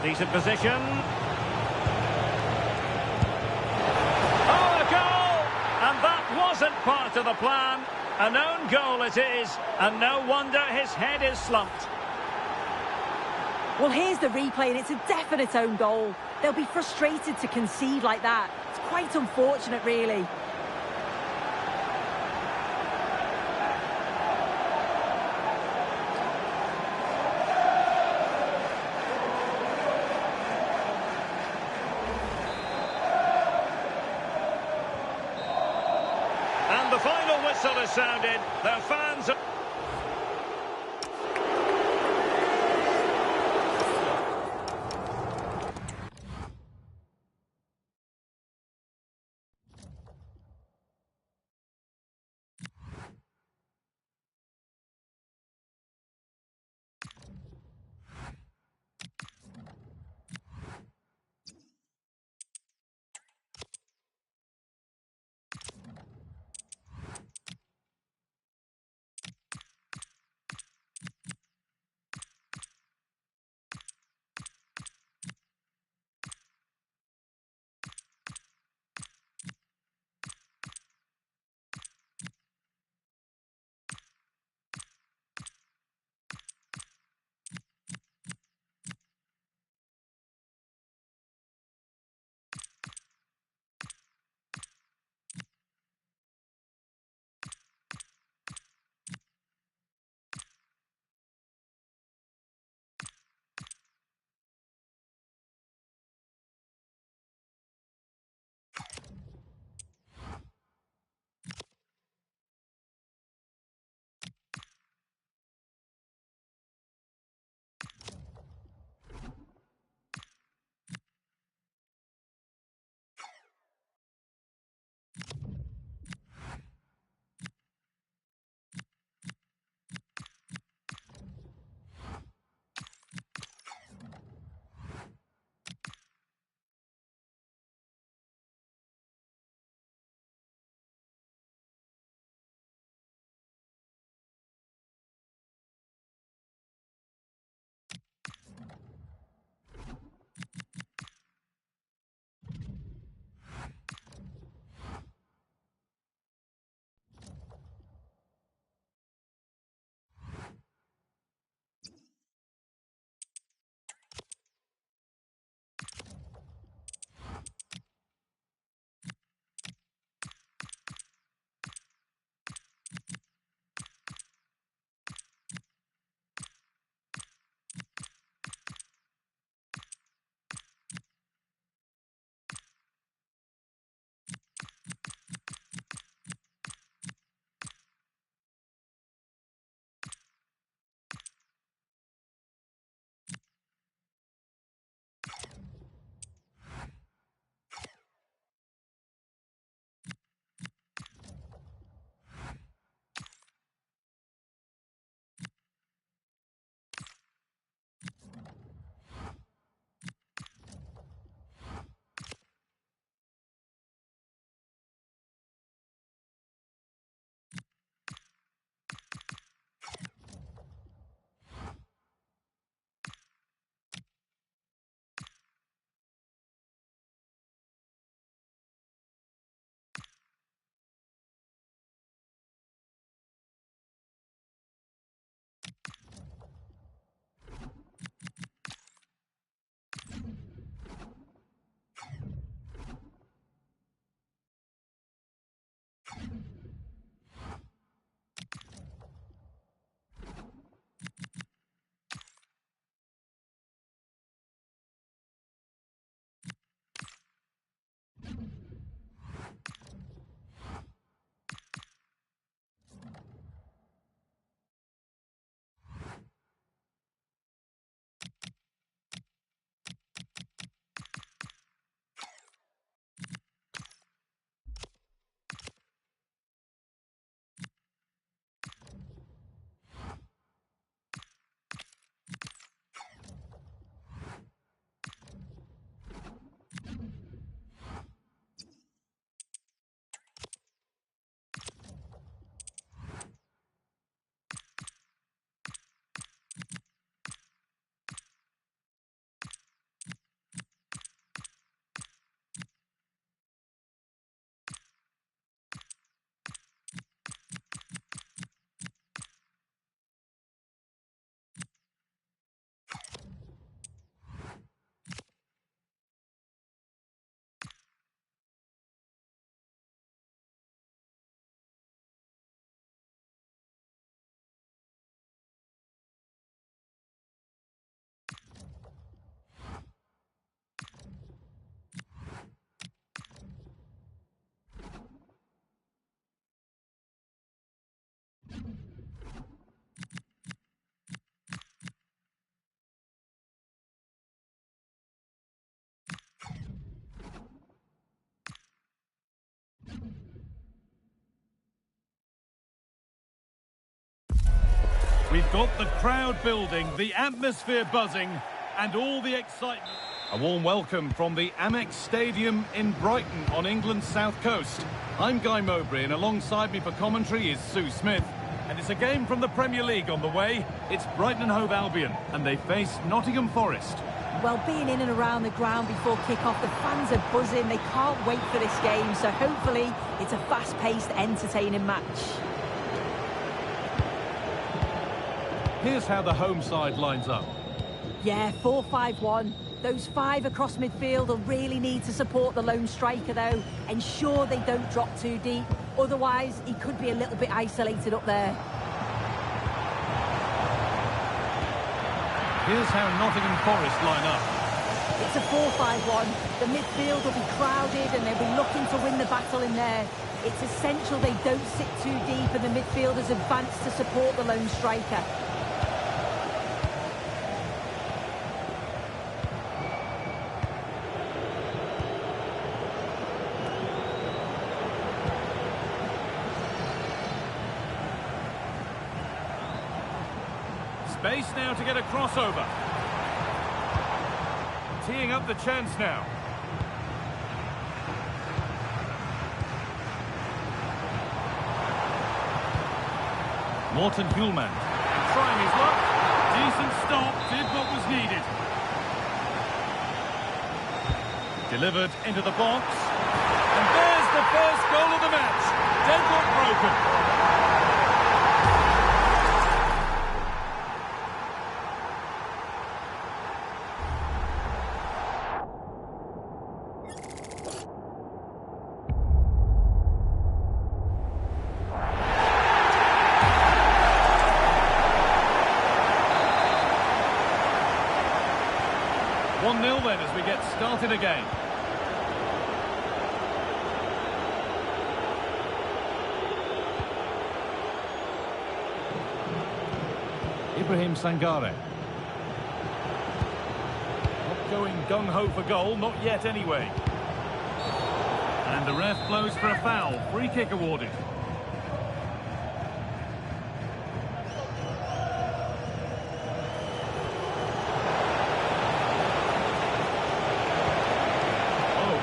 Decent position. Oh, a goal! And that wasn't part of the plan. A known goal it is, and no wonder his head is slumped. Well, here's the replay, and it's a definite own goal. They'll be frustrated to concede like that. It's quite unfortunate, really. And the final whistle is sounded. Their fans are... We've got the crowd building, the atmosphere buzzing, and all the excitement. A warm welcome from the Amex Stadium in Brighton on England's south coast. I'm Guy Mowbray, and alongside me for commentary is Sue Smith. And it's a game from the Premier League on the way. It's Brighton and Hove Albion, and they face Nottingham Forest. Well, being in and around the ground before kick-off, the fans are buzzing. They can't wait for this game, so hopefully it's a fast-paced, entertaining match. Here's how the home side lines up. Yeah, 4-5-1. Those five across midfield will really need to support the lone striker, though. Ensure they don't drop too deep. Otherwise, he could be a little bit isolated up there. Here's how Nottingham Forest line up. It's a 4-5-1. The midfield will be crowded and they'll be looking to win the battle in there. It's essential they don't sit too deep and the midfielders advance to support the lone striker. Space now to get a crossover. Teeing up the chance now. Morten Hjulmand trying his luck. Decent stop, did what was needed. Delivered into the box. And there's the first goal of the match. Deadlock broken. 1-0 then as we get started again. Ibrahim Sangare. Not going gung-ho for goal, not yet anyway. And the ref blows for a foul. Free kick awarded.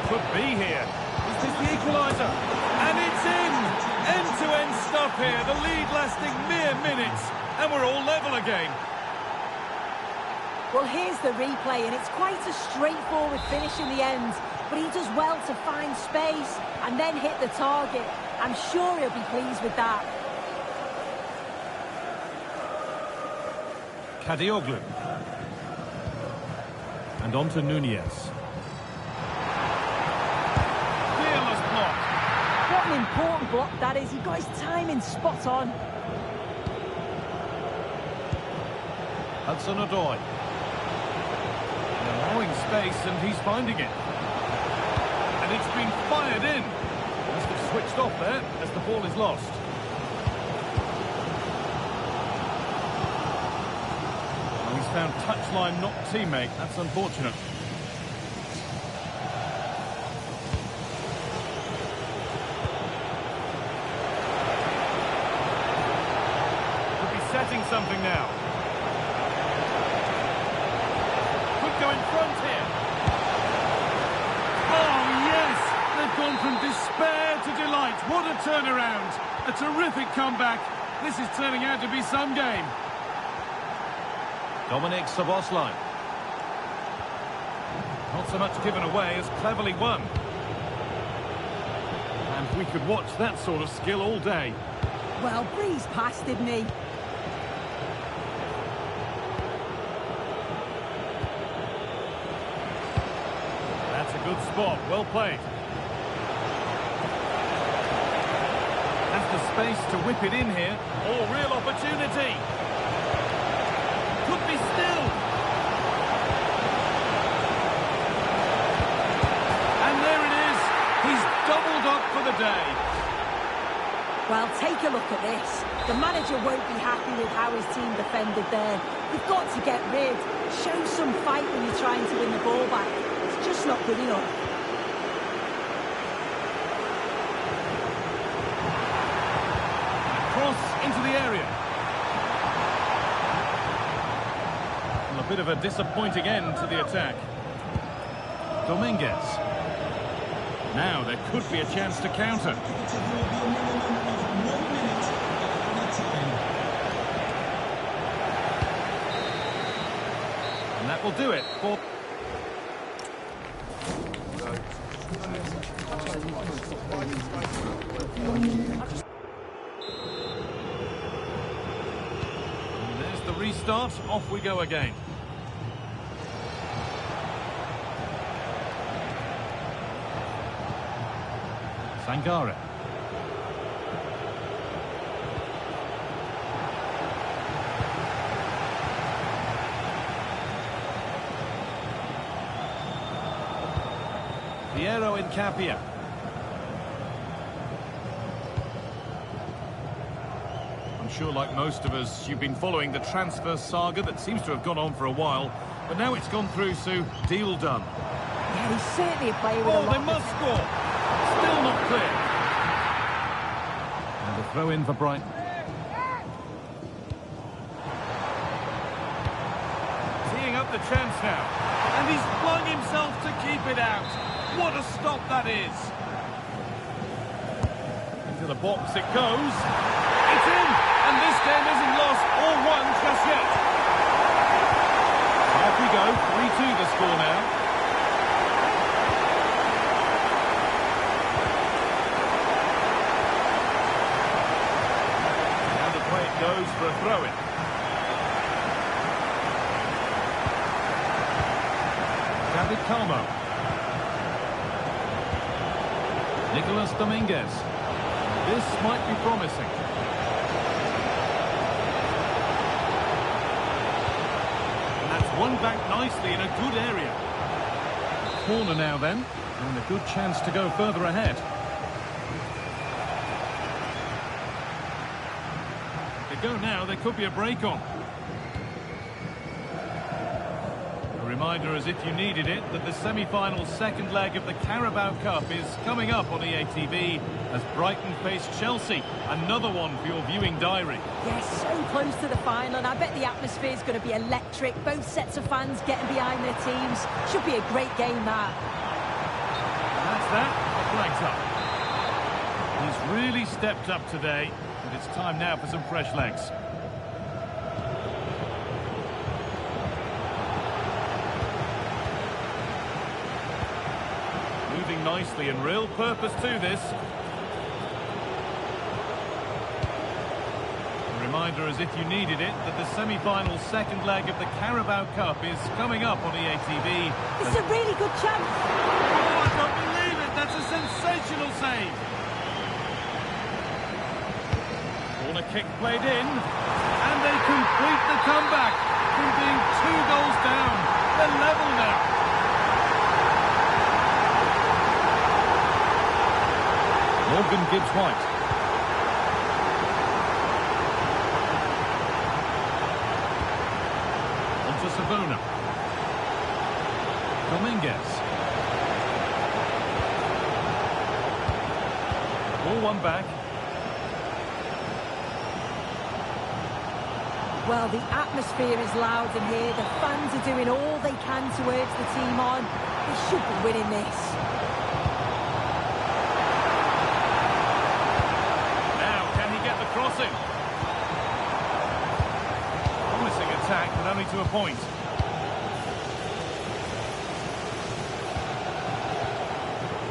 Could be here. Is this the equaliser? And it's in! End-to-end stuff here. The lead lasting mere minutes. And we're all level again. Well, here's the replay, and it's quite a straightforward finish in the end. But he does well to find space and then hit the target. I'm sure he'll be pleased with that. Kadioglu. And on to Nunez. What an important block that is. He got his timing spot on. Hudson-Odoi. Allowing space, and he's finding it. And it's been fired in. Must have switched off there as the ball is lost. Well, he's found touchline, not teammate. That's unfortunate. Setting something now. Could go in front here. Oh, yes! They've gone from despair to delight. What a turnaround. A terrific comeback. This is turning out to be some game. Dominic Szoboszlai. Not so much given away as cleverly won. And we could watch that sort of skill all day. Well, breezed past, didn't he? Good spot, well played. Has the space to whip it in here. Oh, real opportunity. Could be still. And there it is. He's doubled up for the day. Well, take a look at this. The manager won't be happy with how his team defended there. You've got to get rid. Show some fight when you're trying to win the ball back. Just not good enough. Cross into the area. of a disappointing end to the attack. Dominguez. Now there could be a chance to counter. And that will do it for... And there's the restart. Off we go again. Sangare. Piero in Capia. I'm sure, like most of us, you've been following the transfer saga that seems to have gone on for a while, but now it's gone through, so deal done. Yeah, he's certainly a player with a lot they must score. Still not clear. And a throw in for Brighton. Teeing up the chance now. And he's flung himself to keep it out. What a stop that is. Into the box it goes. It's in. And this game isn't lost or won just yet. Off we go. 3-2 the score now. Goes for a throw-in. David Calmo. Nicolas Dominguez. This might be promising. And that's won back nicely in a good area. Corner now then, and a good chance to go further ahead. Go now, there could be a break on. A reminder, as if you needed it, that the semi-final second leg of the Carabao Cup is coming up on EA TV as Brighton face Chelsea. Another one for your viewing diary. Yes, so close to the final, and I bet the atmosphere is going to be electric. Both sets of fans getting behind their teams. Should be a great game, that. And that's that. The flags up. He's really stepped up today. And it's time now for some fresh legs. Moving nicely and real purpose to this. A reminder, as if you needed it, that the semi-final second leg of the Carabao Cup is coming up on EA TV. This is a really good chance. Oh, I can't believe it! That's a sensational save. Corner kick played in, and they complete the comeback from being 2 goals down. They're level now. Morgan Gibbs White. Onto Savona. Dominguez. Ball one back. Well, the atmosphere is loud in here. The fans are doing all they can to urge the team on. They should be winning this. Now, can he get the crossing? Promising attack, but only to a point.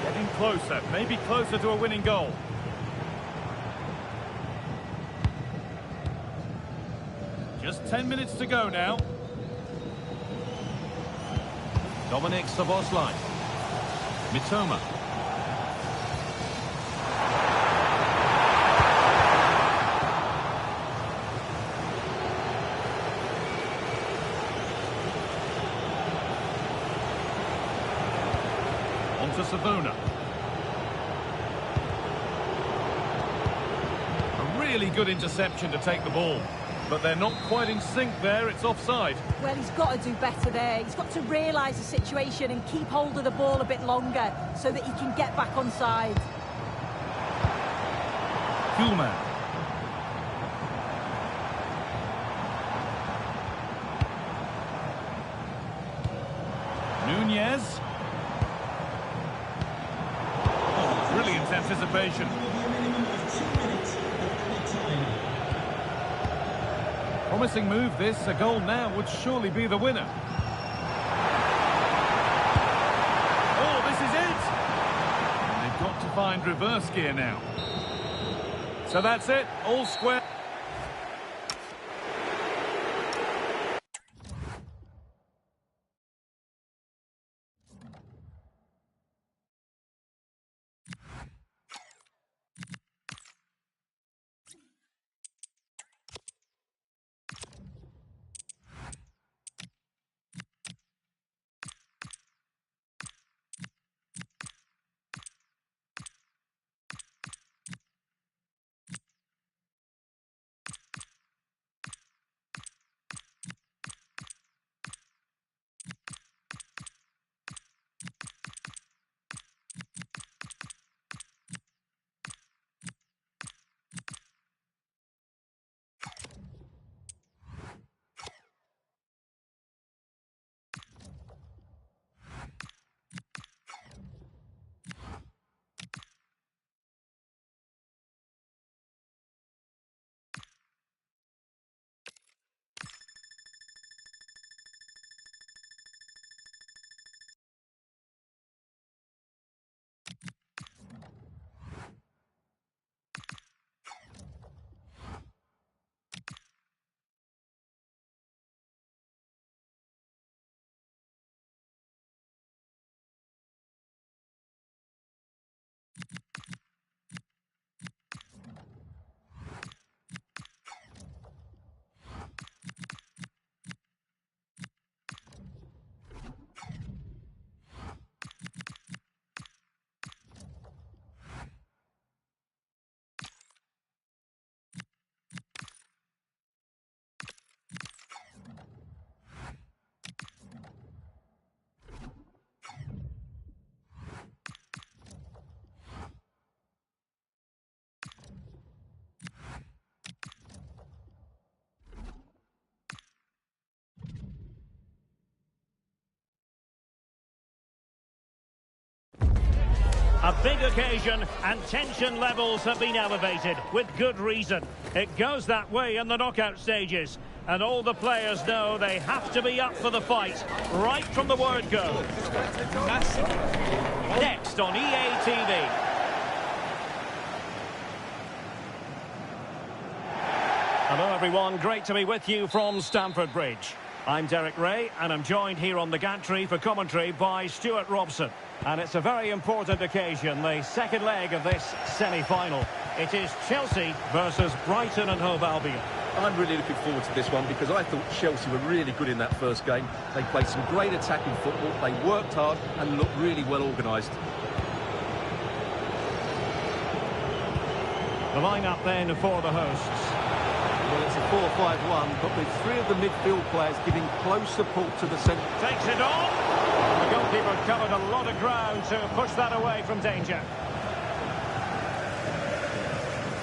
Getting closer, maybe closer to a winning goal. Just 10 minutes to go now. Dominic Szoboszlai. Mitoma. Onto Savona. A really good interception to take the ball. But they're not quite in sync there, it's offside. Well, he's got to do better there. He's got to realise the situation and keep hold of the ball a bit longer so that he can get back on side. Kuhlman. Nunez. Oh, brilliant anticipation. There will be a minimum of 2 minutes of added time. Promising move this. A goal now would surely be the winner. Oh, this is it! And they've got to find reverse gear now. So that's it, all square. A big occasion, and tension levels have been elevated, with good reason. It goes that way in the knockout stages, and all the players know they have to be up for the fight, right from the word go. Next on EA TV. Hello everyone, great to be with you from Stamford Bridge. I'm Derek Ray, and I'm joined here on the gantry for commentary by Stuart Robson. And it's a very important occasion, the second leg of this semi-final. It is Chelsea versus Brighton and Hove Albion. I'm really looking forward to this one because I thought Chelsea were really good in that first game. They played some great attacking football, they worked hard and looked really well organised. The line-up then for the hosts. Well, it's a 4-5-1, but with 3 of the midfield players giving close support to the centre. Takes it on. The goalkeeper covered a lot of ground to push that away from danger.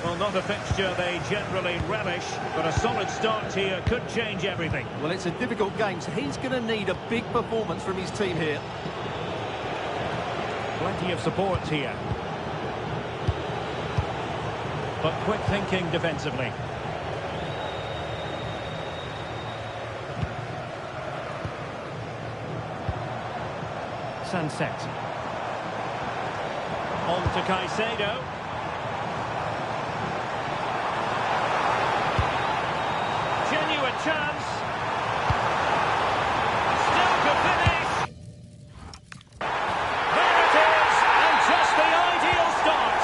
Well, not a fixture they generally relish, but a solid start here could change everything. Well, it's a difficult game, so he's going to need a big performance from his team here. Plenty of support here. But quick thinking defensively. Sunset. On to Caicedo. Genuine chance. Still to finish. There it is, and just the ideal start.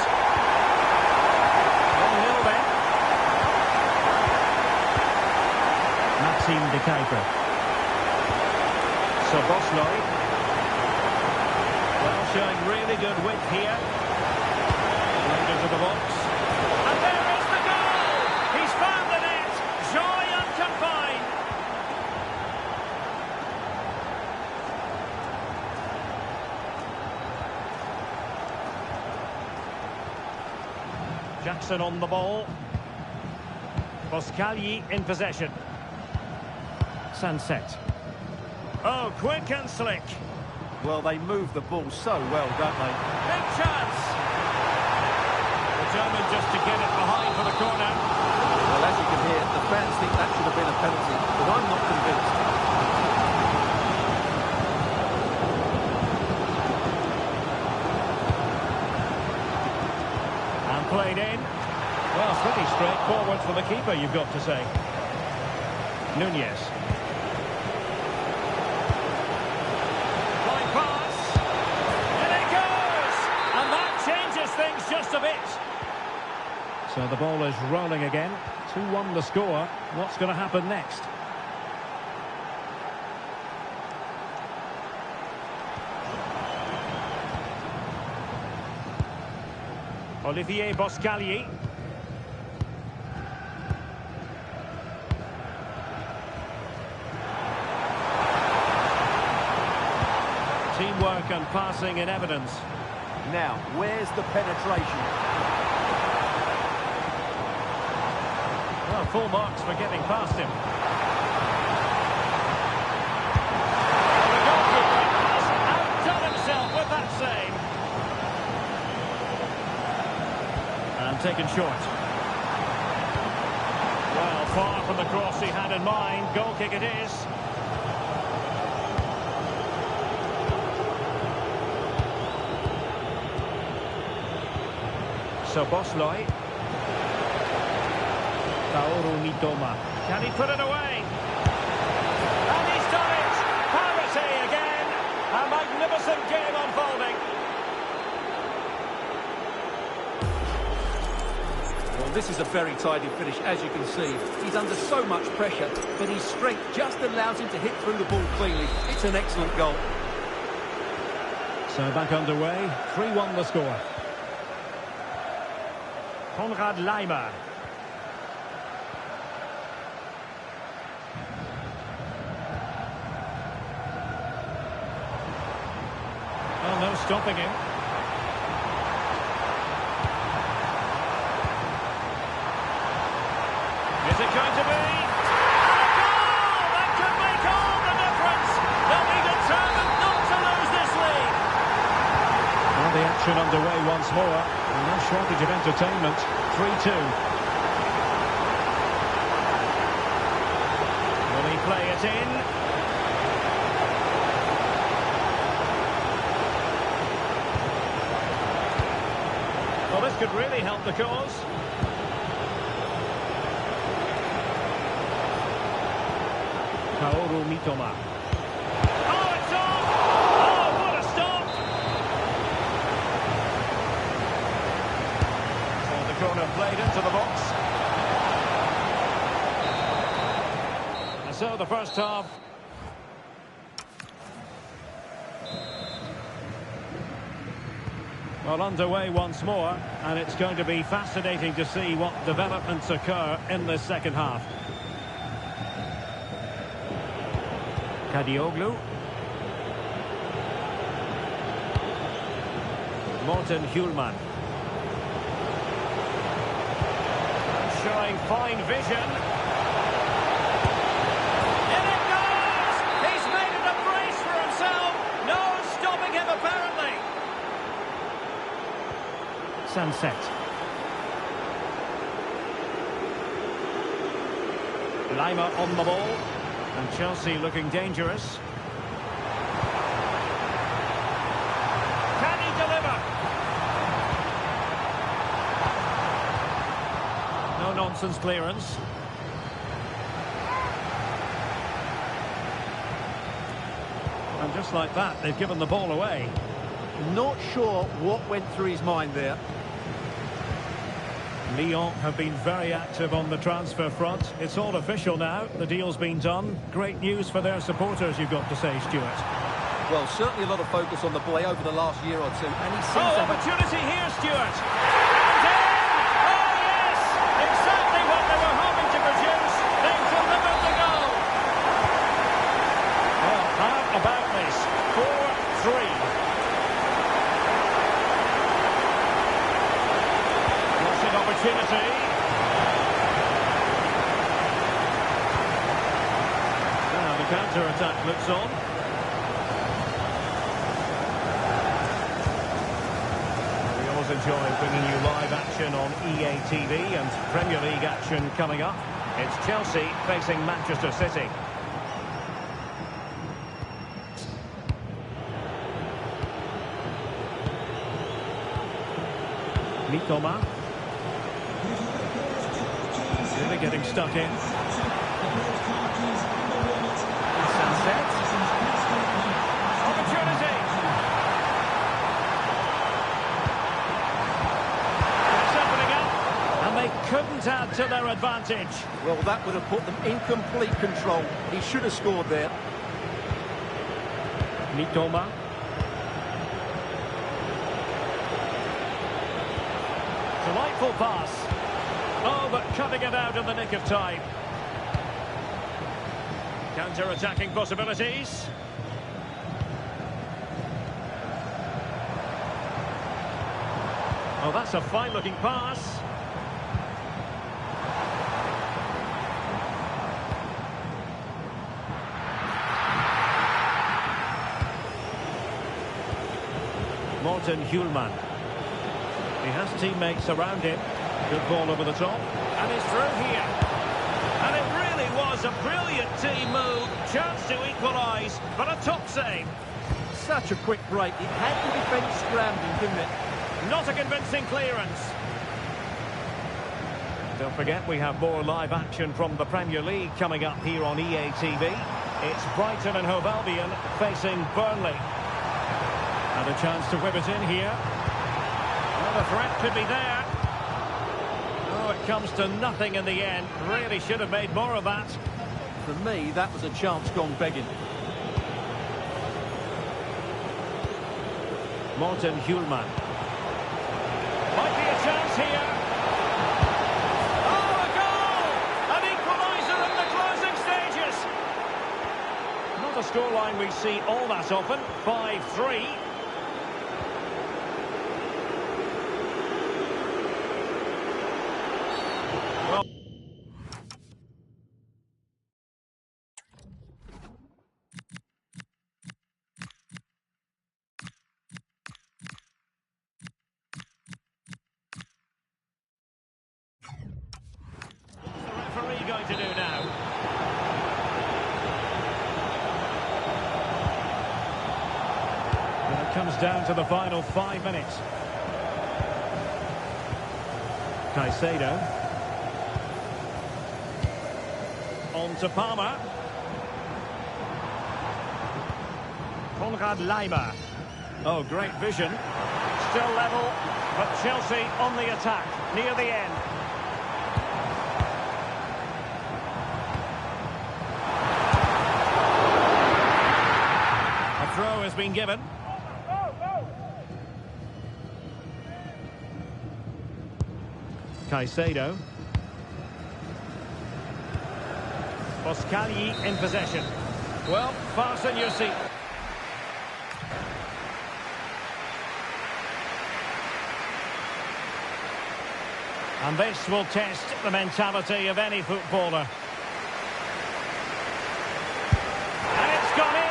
1-0 then. Maxime de Kuiper. Sobosnoy. Well, showing really good width here. Played into the box. And there is the goal! He's found the net! Joy unconfined! Jackson on the ball. Boscagli in possession. Sunset. Oh, quick and slick. Well, they move the ball so well, don't they? Big chance! Determined just to get it behind for the corner. Well, as you can hear, the fans think that should have been a penalty, but I'm not convinced. And played in. Well, pretty straightforward for the keeper, you've got to say. Nunez. Line pass. In it goes! And that changes things just a bit. So the ball is rolling again. 2-1 the score. What's going to happen next? Olivier Boscagli. Teamwork and passing in evidence. Now, where's the penetration? Well, full marks for getting past him. The goalkeeper has outdone himself with that save. And taken short. Well, far from the cross he had in mind. Goal kick it is. So Bosley. Kaoru Mitoma. Can he put it away? And he's done it! Parity again! A magnificent game unfolding. Well, this is a very tidy finish, as you can see. He's under so much pressure, but his strength just allows him to hit through the ball cleanly. It's an excellent goal. So back underway. 3-1 the score. Konrad Laimer. Oh, no stopping him. Is it going to be? A goal! That could make all the difference! They'll be determined not to lose this league! Well, the action underway once more. No shortage of entertainment. 3-2. Will he play it in? Well, this could really help the cause. Kaoru Mitoma. Oh, it's off! Oh, what a stop! So the corner played into the box. And so the first half. Well, underway once more, and it's going to be fascinating to see what developments occur in this second half. Kadioglu. Morten Hjulman. Showing fine vision. In it goes! He's made it a brace for himself. No stopping him, apparently. Sunset. Laimer on the ball. And Chelsea looking dangerous. Can he deliver? No nonsense clearance. And just like that, they've given the ball away. Not sure what went through his mind there. Lyon have been very active on the transfer front. It's all official now. The deal's been done. Great news for their supporters, you've got to say, Stuart. Well, certainly a lot of focus on the boy over the last year or two. And he seems to have... opportunity here, Stuart. And in! Oh, yes! Exactly what they were hoping to produce. They've delivered the goal. Well, how about this? 4-3. Opportunity. Now the counter-attack looks on. enjoy bringing you live action on EA TV and Premier League action coming up. It's Chelsea facing Manchester City. Mitoma. Really getting stuck in. Sunset. Opportunity. It's opening up. And they couldn't add to their advantage. Well, that would have put them in complete control. He should have scored there. Mitoma. Delightful pass. Oh, but cutting it out in the nick of time. Counter-attacking possibilities. Oh, that's a fine-looking pass. Morten Hjulman. He has teammates around him. Good ball over the top. And it's through here. And it really was a brilliant team move. Chance to equalise, but a top save. Such a quick break. It had the defence scrambling, didn't it? Not a convincing clearance. Don't forget, we have more live action from the Premier League coming up here on EA TV. It's Brighton and Hove Albion facing Burnley. And a chance to whip it in here. Well, the threat could be there. Oh, it comes to nothing in the end. Really should have made more of that. For me, that was a chance gone begging. Morten Hjulman. Might be a chance here. Oh, a goal! An equaliser in the closing stages. Not a scoreline we see all that often. 5-3. Going to do now. And it comes down to the final 5 minutes. Caicedo. On to Palmer. Konrad Laimer. Oh, great vision. Still level, but Chelsea on the attack near the end. Throw has been given. Caicedo. Boscagli in possession. Well, fasten your seat. And this will test the mentality of any footballer. And it's gone in.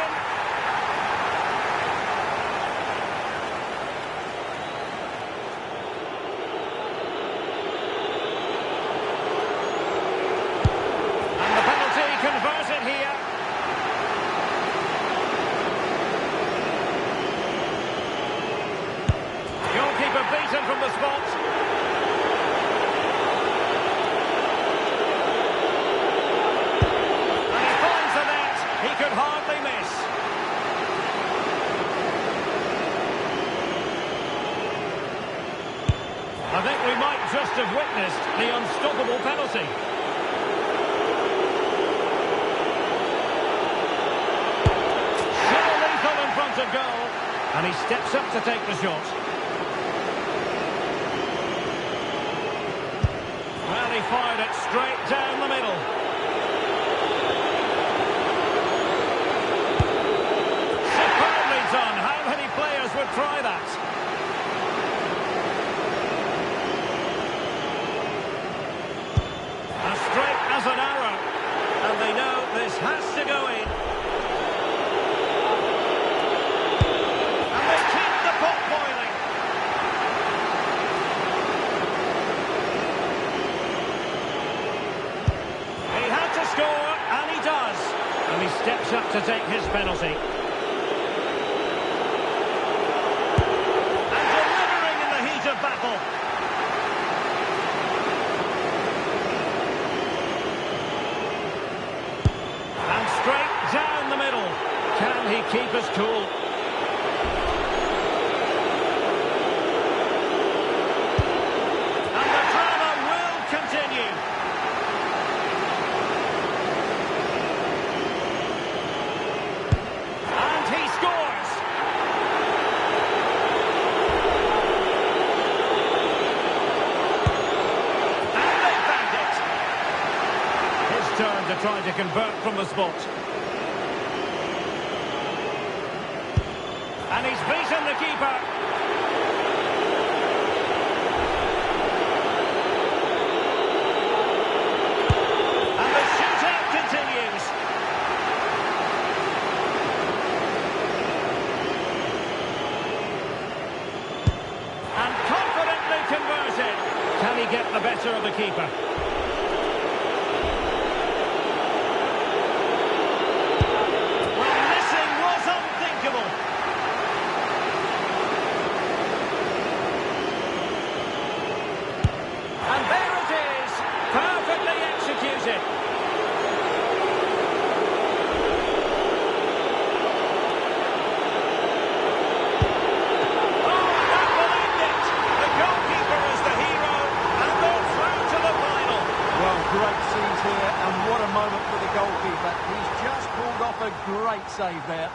Converted here. Goalkeeper beaten from the spot. And he finds the net. He could hardly miss. I think we might just have witnessed the unstoppable penalty. Of goal, and he steps up to take the shot. Well, he fired it straight down the middle. Superbly done. How many players would try that? As straight as an arrow, and they know this has to go in. trying to convert from the spot. And he's beaten the keeper. And the shootout continues. And confidently converted. Can he get the better of the keeper? Well, missing was unthinkable. And there it is, perfectly executed. Oh, that will end it. The goalkeeper is the hero, and they're through to the final. Well, great scenes here, and what a moment for the goalkeeper. He's just pulled off a great save there.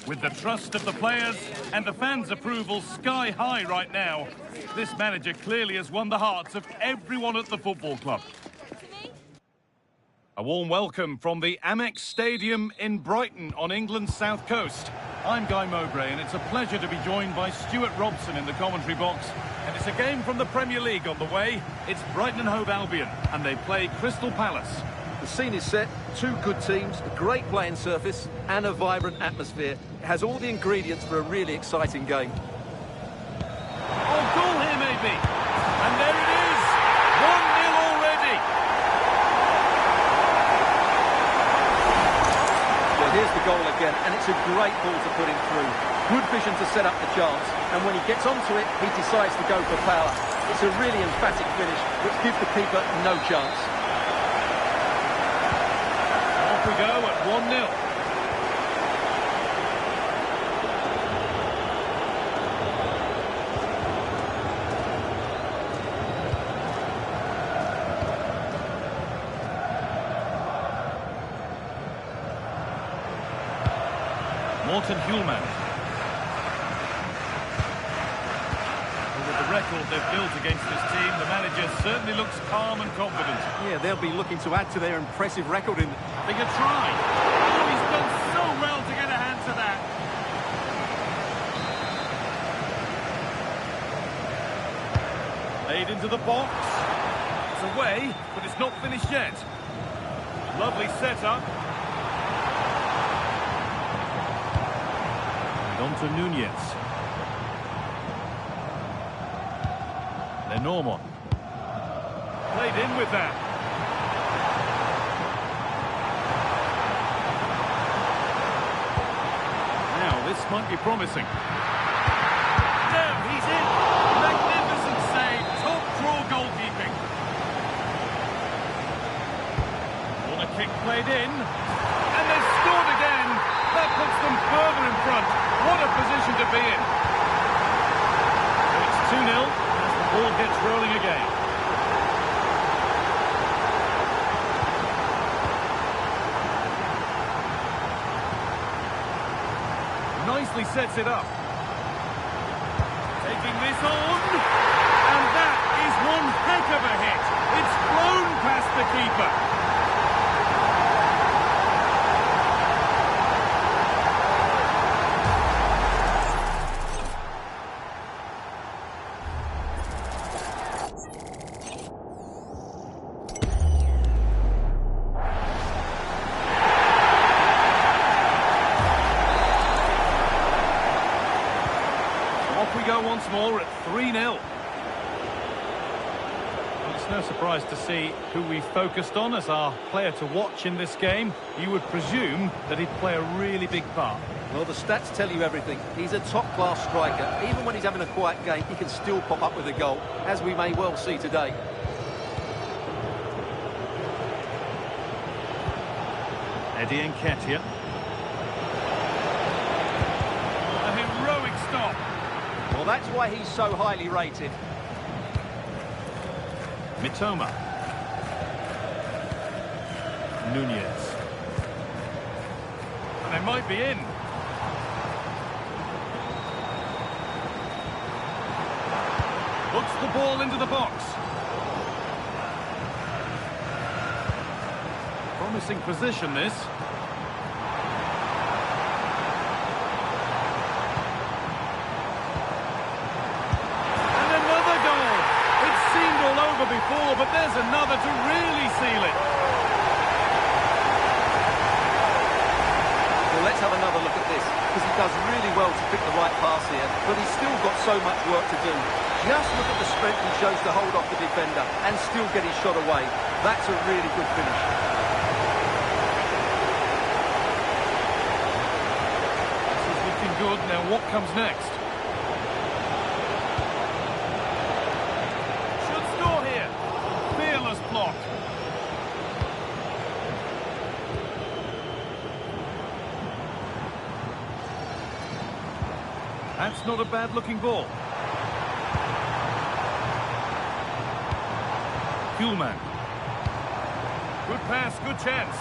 With the trust of the players and the fans' approval sky high right now, this manager clearly has won the hearts of everyone at the football club. A warm welcome from the Amex Stadium in Brighton on England's south coast. I'm Guy Mowbray, and it's a pleasure to be joined by Stuart Robson in the commentary box. And it's a game from the Premier League on the way. It's Brighton and Hove Albion, and they play Crystal Palace. The scene is set, two good teams, a great playing surface and a vibrant atmosphere. It has all the ingredients for a really exciting game. Oh, goal here maybe. And there it is. 1-0 already. Well, here's the goal again, and it's a great ball to put him through. Good vision to set up the chance, and when he gets onto it, he decides to go for power. It's a really emphatic finish, which gives the keeper no chance. we go at 1-0. Hulman. With the record they've built against this team, the manager certainly looks calm and confident. Yeah, they'll be looking to add to their impressive record in... They could try. Oh, he's done so well to get a hand to that. Played into the box. It's away, but it's not finished yet. Lovely setup. On to Nunez. Lenormand. Played in with that. Now, this might be promising. No, he's in. Magnificent save. Top draw goalkeeping. Corner kick played in. And they've scored again. That puts them further in front. What a position to be in. So it's 2-0 as the ball gets rolling again. Nicely sets it up. Taking this on. And that is one heck of a hit. It's flown past the keeper. Once more at 3-0. Well, it's no surprise to see who we focused on as our player to watch in this game. You would presume that he'd play a really big part. Well, the stats tell you everything. He's a top-class striker. Even when he's having a quiet game, he can still pop up with a goal, as we may well see today. Eddie Nketiah. A heroic stop. Well, that's why he's so highly rated. Mitoma. Nunez. And they might be in. Puts the ball into the box. Promising position, this. Before, but there's another to really seal it. Well, let's have another look at this, because he does really well to pick the right pass here, but he's still got so much work to do. Just look at the strength he shows to hold off the defender and still get his shot away. That's a really good finish. This is looking good. Now, what comes next? Block. That's not a bad looking ball. Hulman. Good pass, good chance.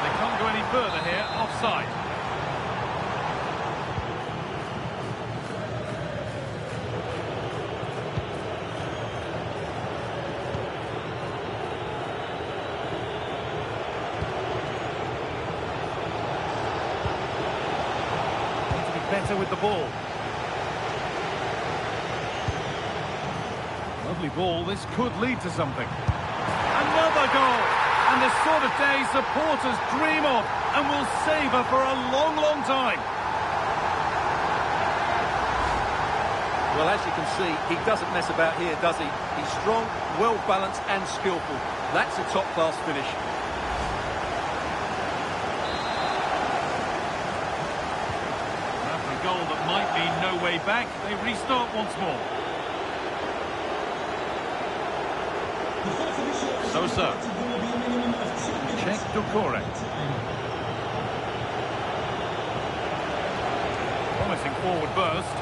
They can't go any further here, offside. Better with the ball. Lovely ball. This could lead to something. Another goal. And the sort of day supporters dream of and will savour for a long, long time. Well, as you can see, he doesn't mess about here, does he? He's strong, well-balanced and skillful. That's a top-class finish. Goal that might apparently no way back. They restart once more. Sosa. Check Doucouré. Promising forward burst.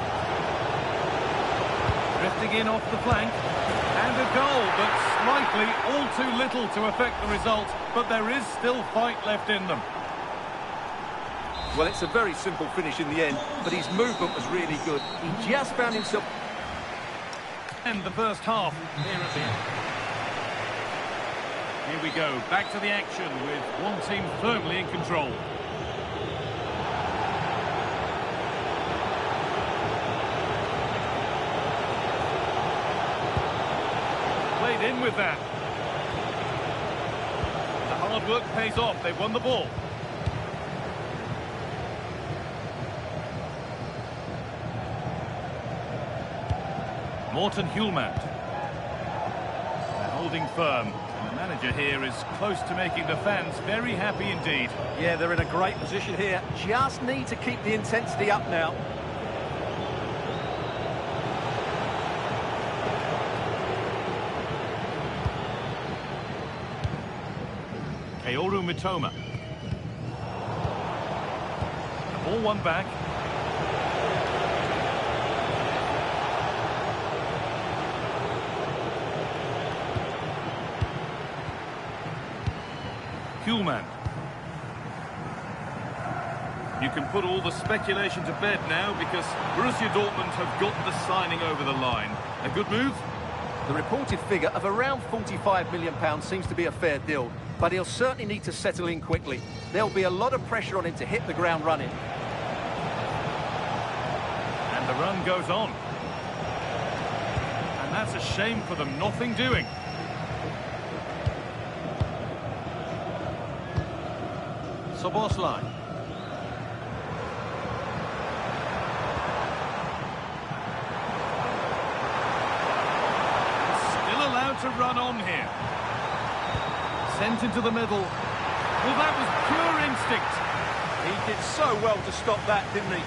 Drifting in off the flank. And a goal, but slightly all too little to affect the result. But there is still fight left in them. Well, it's a very simple finish in the end, but his movement was really good. He just found himself... And the first half here at the end. Here we go, back to the action with one team firmly in control. Played in with that. The hard work pays off, they've won the ball. Morten Hjulmand. They're holding firm. And the manager here is close to making the fans very happy indeed. Yeah, they're in a great position here. Just need to keep the intensity up now. Kaoru Mitoma. The ball won back. Hjulmand. You can put all the speculation to bed now because Borussia Dortmund have got the signing over the line. A good move? The reported figure of around £45 million seems to be a fair deal, but he'll certainly need to settle in quickly. There'll be a lot of pressure on him to hit the ground running. And the run goes on. And that's a shame for them, nothing doing. Soboslai. Still allowed to run on here. Sent into the middle. Well, that was pure instinct. He did so well to stop that, didn't he?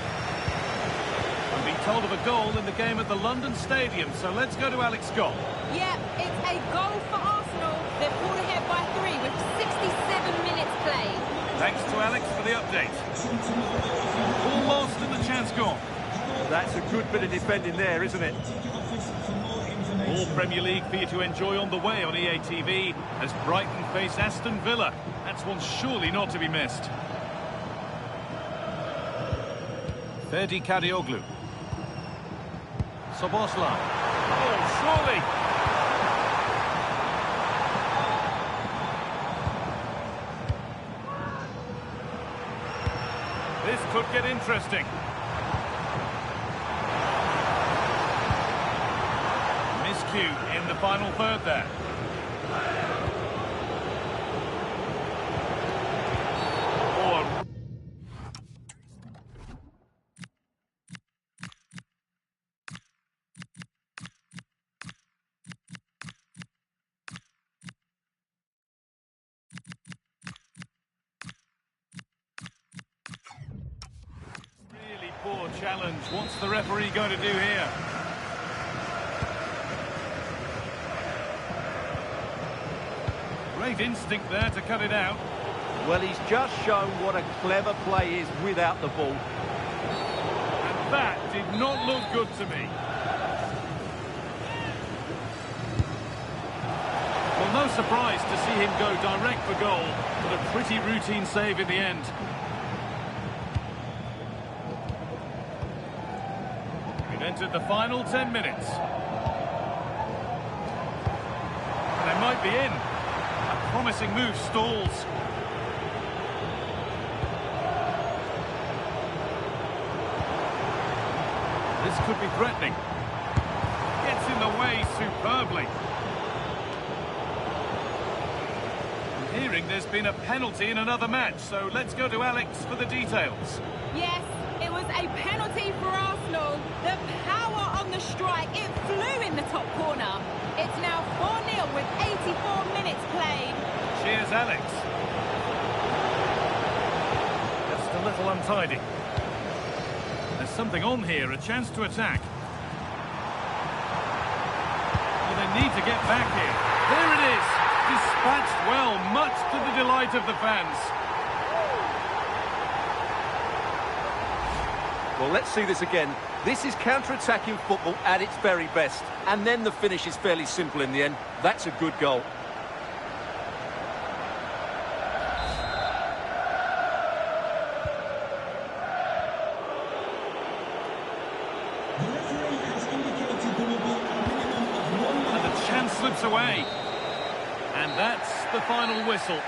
We've been told of a goal in the game at the London Stadium, so let's go to Alex Scott. Yeah, it's a goal for Arsenal. They're pulled ahead by 3 with 67 minutes played. Thanks to Alex for the update. All lost and the chance gone. That's a good bit of defending there, isn't it? All Premier League for you to enjoy on the way on EA TV as Brighton face Aston Villa. That's one surely not to be missed. Ferdi Karioglu. Soboslai. Oh, surely! This could get interesting. Miscue in the final third there. Oh. Really poor challenge. What's the referee going to do here? Great instinct there to cut it out. Well, he's just shown what a clever play is without the ball. And that did not look good to me. Well, no surprise to see him go direct for goal, but a pretty routine save in the end. We've entered the final 10 minutes. And they might be in. A promising move stalls. This could be threatening. Gets in the way superbly. I'm hearing there's been a penalty in another match, so let's go to Alex for the details. Yes, it was a penalty for Arsenal. The power on the strike, it flew in the top corner. It's now 4-0 with 84 minutes played. Cheers, Alex. Just a little untidy. They're something on here, a chance to attack. Well, they need to get back here. There it is. Dispatched well, much to the delight of the fans. Well, let's see this again. This is counter-attacking football at its very best. And then the finish is fairly simple in the end. That's a good goal. The referee has indicated there will be a minimum of 1 minute. And the chance slips away. And that's the final whistle.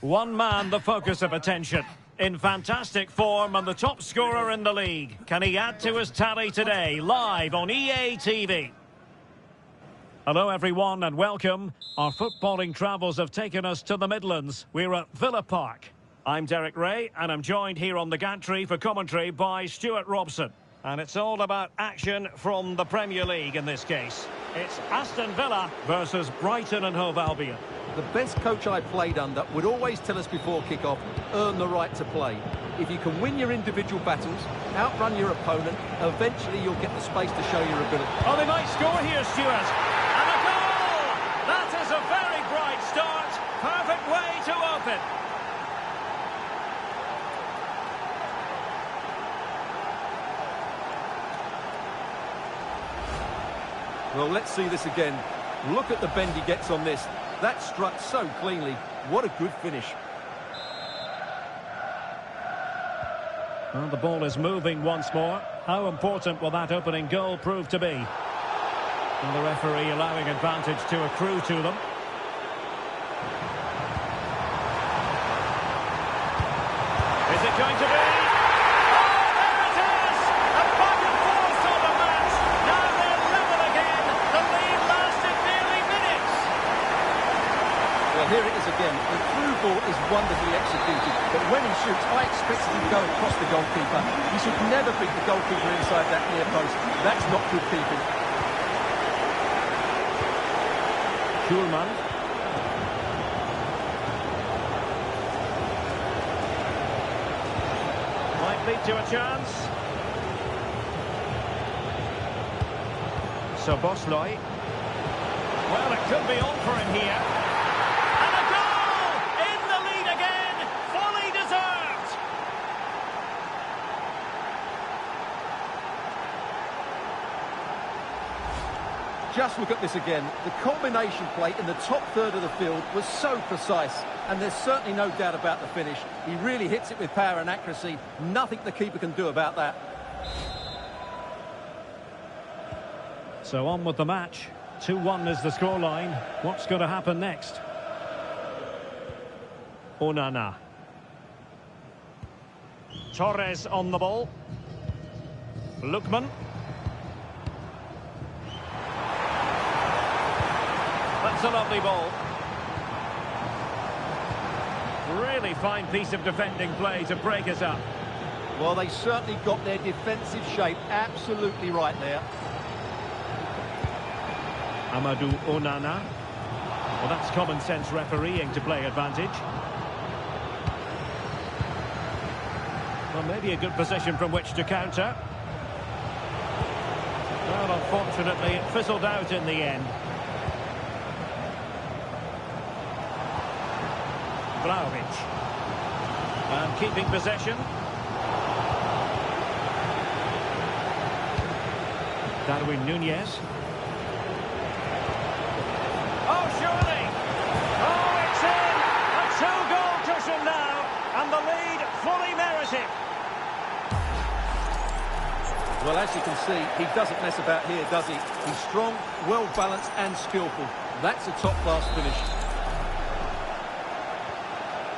One man the focus of attention. In fantastic form and the top scorer in the league. Can he add to his tally today? Live on EA TV. Hello everyone and welcome. Our footballing travels have taken us to the Midlands. We're at Villa Park. I'm Derek Ray and I'm joined here on the gantry for commentary by Stuart Robson. And it's all about action from the Premier League in this case. It's Aston Villa versus Brighton and Hove Albion. The best coach I played under would always tell us before kick-off, earn the right to play. If you can win your individual battles, outrun your opponent, eventually you'll get the space to show your ability. Oh, they might score here, Stuart. And a goal! That is a very bright start. Perfect way to open. Well, let's see this again. Look at the bend he gets on this. That struck so cleanly. What a good finish. Well, the ball is moving once more. How important will that opening goal prove to be? And the referee allowing advantage to accrue to them. Is it going to be? Here it is again. The through ball is wonderfully executed, but when he shoots, I expect him to go across the goalkeeper. He should never beat the goalkeeper inside that near post. That's not good keeping. Schulman. Might lead to a chance. So Bosloy. Well, it could be on for him here. just look at this again. The combination play in the top third of the field was so precise, and there's certainly no doubt about the finish. He really hits it with power and accuracy. Nothing the keeper can do about that. So on with the match. 2-1 is the scoreline. What's going to happen next? Onana. Torres on the ball. Lookman. That's a lovely ball. Really fine piece of defending play to break us up. Well, they certainly got their defensive shape absolutely right there. Amadou Onana. Well, that's common sense refereeing to play advantage. Well, maybe a good position from which to counter. Well, unfortunately, it fizzled out in the end. Vlahovic. And keeping possession. Darwin Núñez. Oh, surely! Oh, it's in! A two-goal cushion now, and the lead fully merited. Well, as you can see, he doesn't mess about here, does he? He's strong, well-balanced and skillful. That's a top-class finish.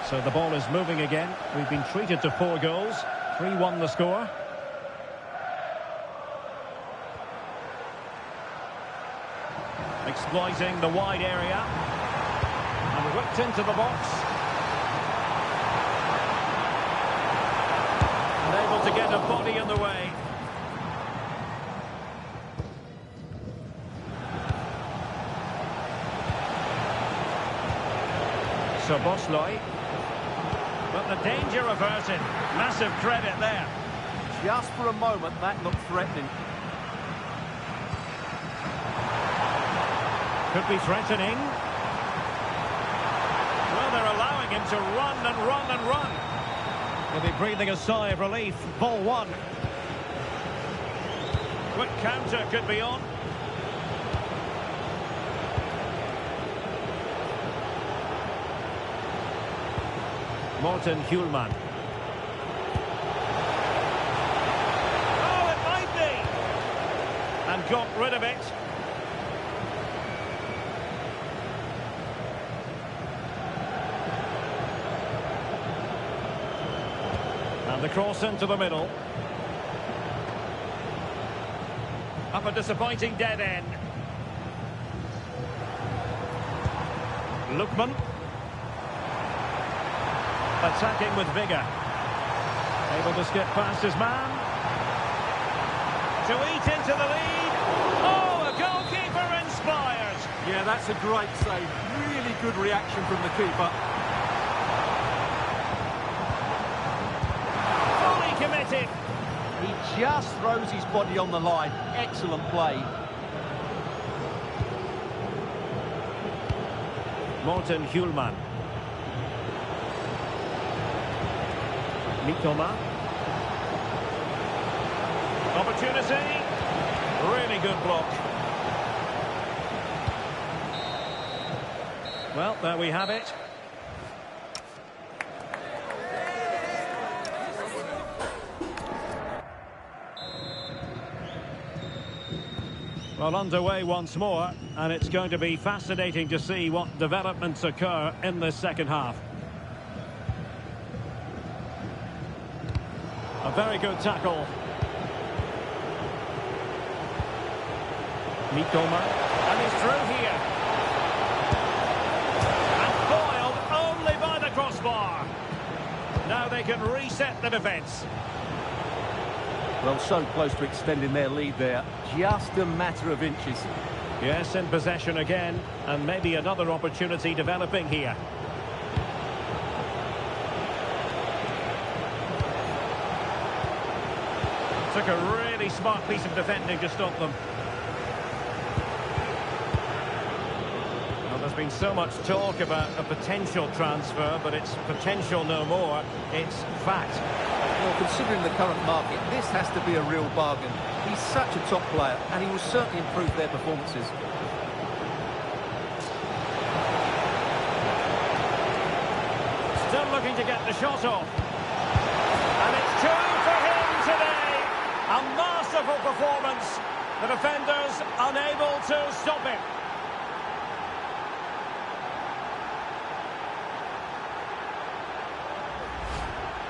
So the ball is moving again. We've been treated to 4 goals. 3-1 the score. Exploiting the wide area. And whipped into the box. And able to get a body in the way. So Bosley. But the danger averted. Massive credit there. Just for a moment, that looked threatening. Could be threatening. Well, they're allowing him to run and run and run. He'll be breathing a sigh of relief. Ball 1. Quick counter could be on. Morten Hjulman. Oh, it might be! And got rid of it. And the cross into the middle. Up a disappointing dead end. Lookman. Attacking with vigour. Able to skip past his man. To eat into the lead. Oh, a goalkeeper inspired. Yeah, that's a great save. Really good reaction from the keeper. Fully committed. He just throws his body on the line. Excellent play. Morten Hjulman. Mitoma. Opportunity. Really good block. Well, there we have it. Well, underway once more, and it's going to be fascinating to see what developments occur in this second half. A very good tackle. Mitoma. And he's through here. And foiled only by the crossbar. Now they can reset the defence. Well, so close to extending their lead there. Just a matter of inches. Yes, in possession again. And maybe another opportunity developing here. Took a really smart piece of defending to stop them. Well, there's been so much talk about a potential transfer, but it's potential no more. It's fact. Well, considering the current market, this has to be a real bargain. He's such a top player, and he will certainly improve their performances. Still looking to get the shot off. And it's two for him today. A masterful performance. The defenders unable to stop him.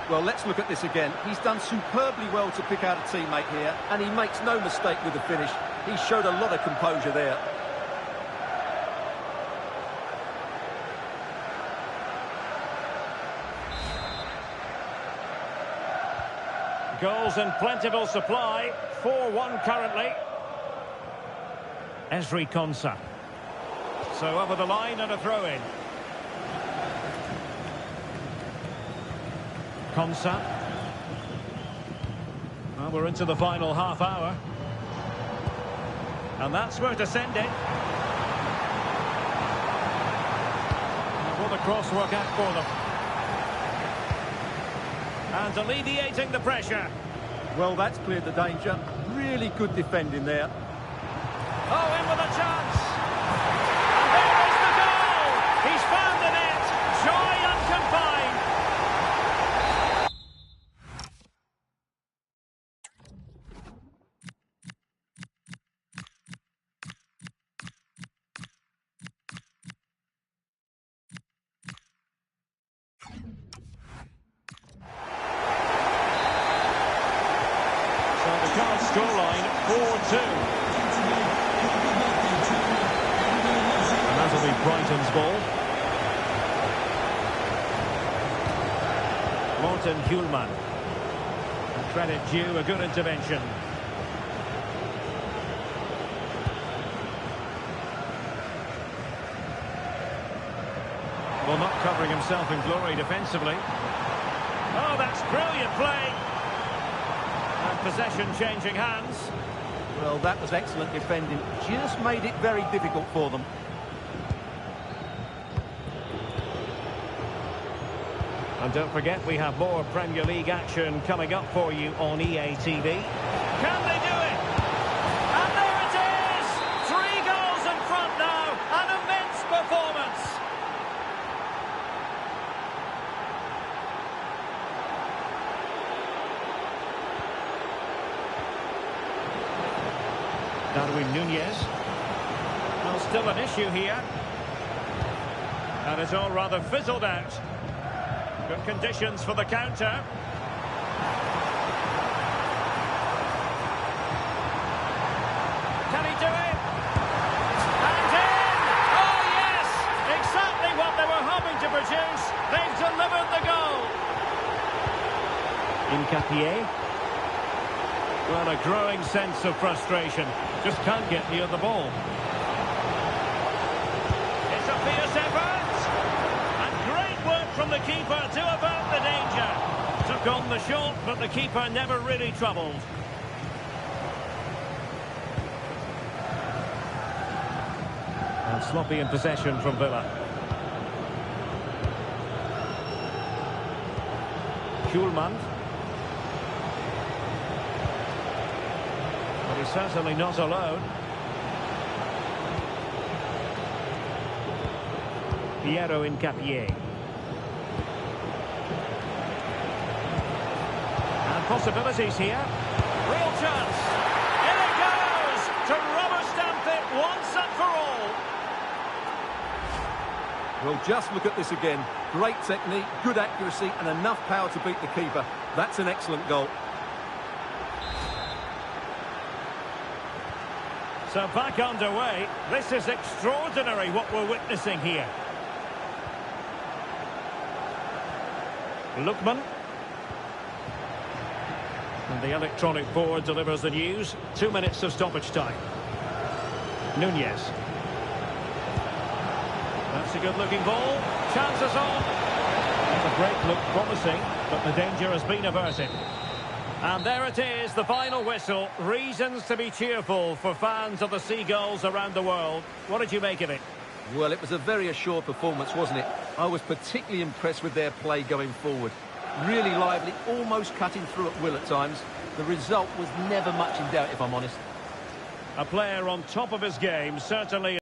Well, let's look at this again. He's done superbly well to pick out a teammate here, and he makes no mistake with the finish. He showed a lot of composure there. Goals in plentiful supply. 4-1 currently. Esri Konsa. So over the line and a throw-in. Konsa. Well, we're into the final half hour. And that's where to send it. Will the cross work out for them? And alleviating the pressure. Well, that's cleared the danger. Really good defending there. Oh, in with a chance. And there is the goal. He's found the net. Joy unconfined. So the current scoreline 4-2. That'll be Brighton's ball. Morten Hjulman. Credit due, a good intervention. Well, not covering himself in glory defensively. Oh, that's brilliant play. And possession changing hands. Well, that was excellent defending. Just made it very difficult for them. And don't forget, we have more Premier League action coming up for you on EA TV. Can they do it? And there it is! 3 goals in front now. An immense performance. Darwin Nunez. Well, still an issue here. And it's all rather fizzled out. Good conditions for the counter. Can he do it? And in! Oh, yes! Exactly what they were hoping to produce. They've delivered the goal. Incapié. Well, a growing sense of frustration. Just can't get near the ball. It's a fierce effort. From the keeper to avert the danger. Took on the shot, but the keeper never really troubled. And sloppy in possession from Villa. Hjulman. But he's certainly not alone. Piero Incapié. Possibilities here. Real chance. In it goes to rubber stamp it once and for all. Well, just look at this again. Great technique, good accuracy, and enough power to beat the keeper. That's an excellent goal. So back underway. This is extraordinary what we're witnessing here. Lookman. And the electronic board delivers the news. 2 minutes of stoppage time. Nunez. That's a good-looking ball. Chances on. The break looked promising, but the danger has been averted. And there it is, the final whistle. Reasons to be cheerful for fans of the Seagulls around the world. What did you make of it? Well, it was a very assured performance, wasn't it? I was particularly impressed with their play going forward. Really lively, almost cutting through at will at times. The result was never much in doubt, if I'm honest. A player on top of his game, certainly.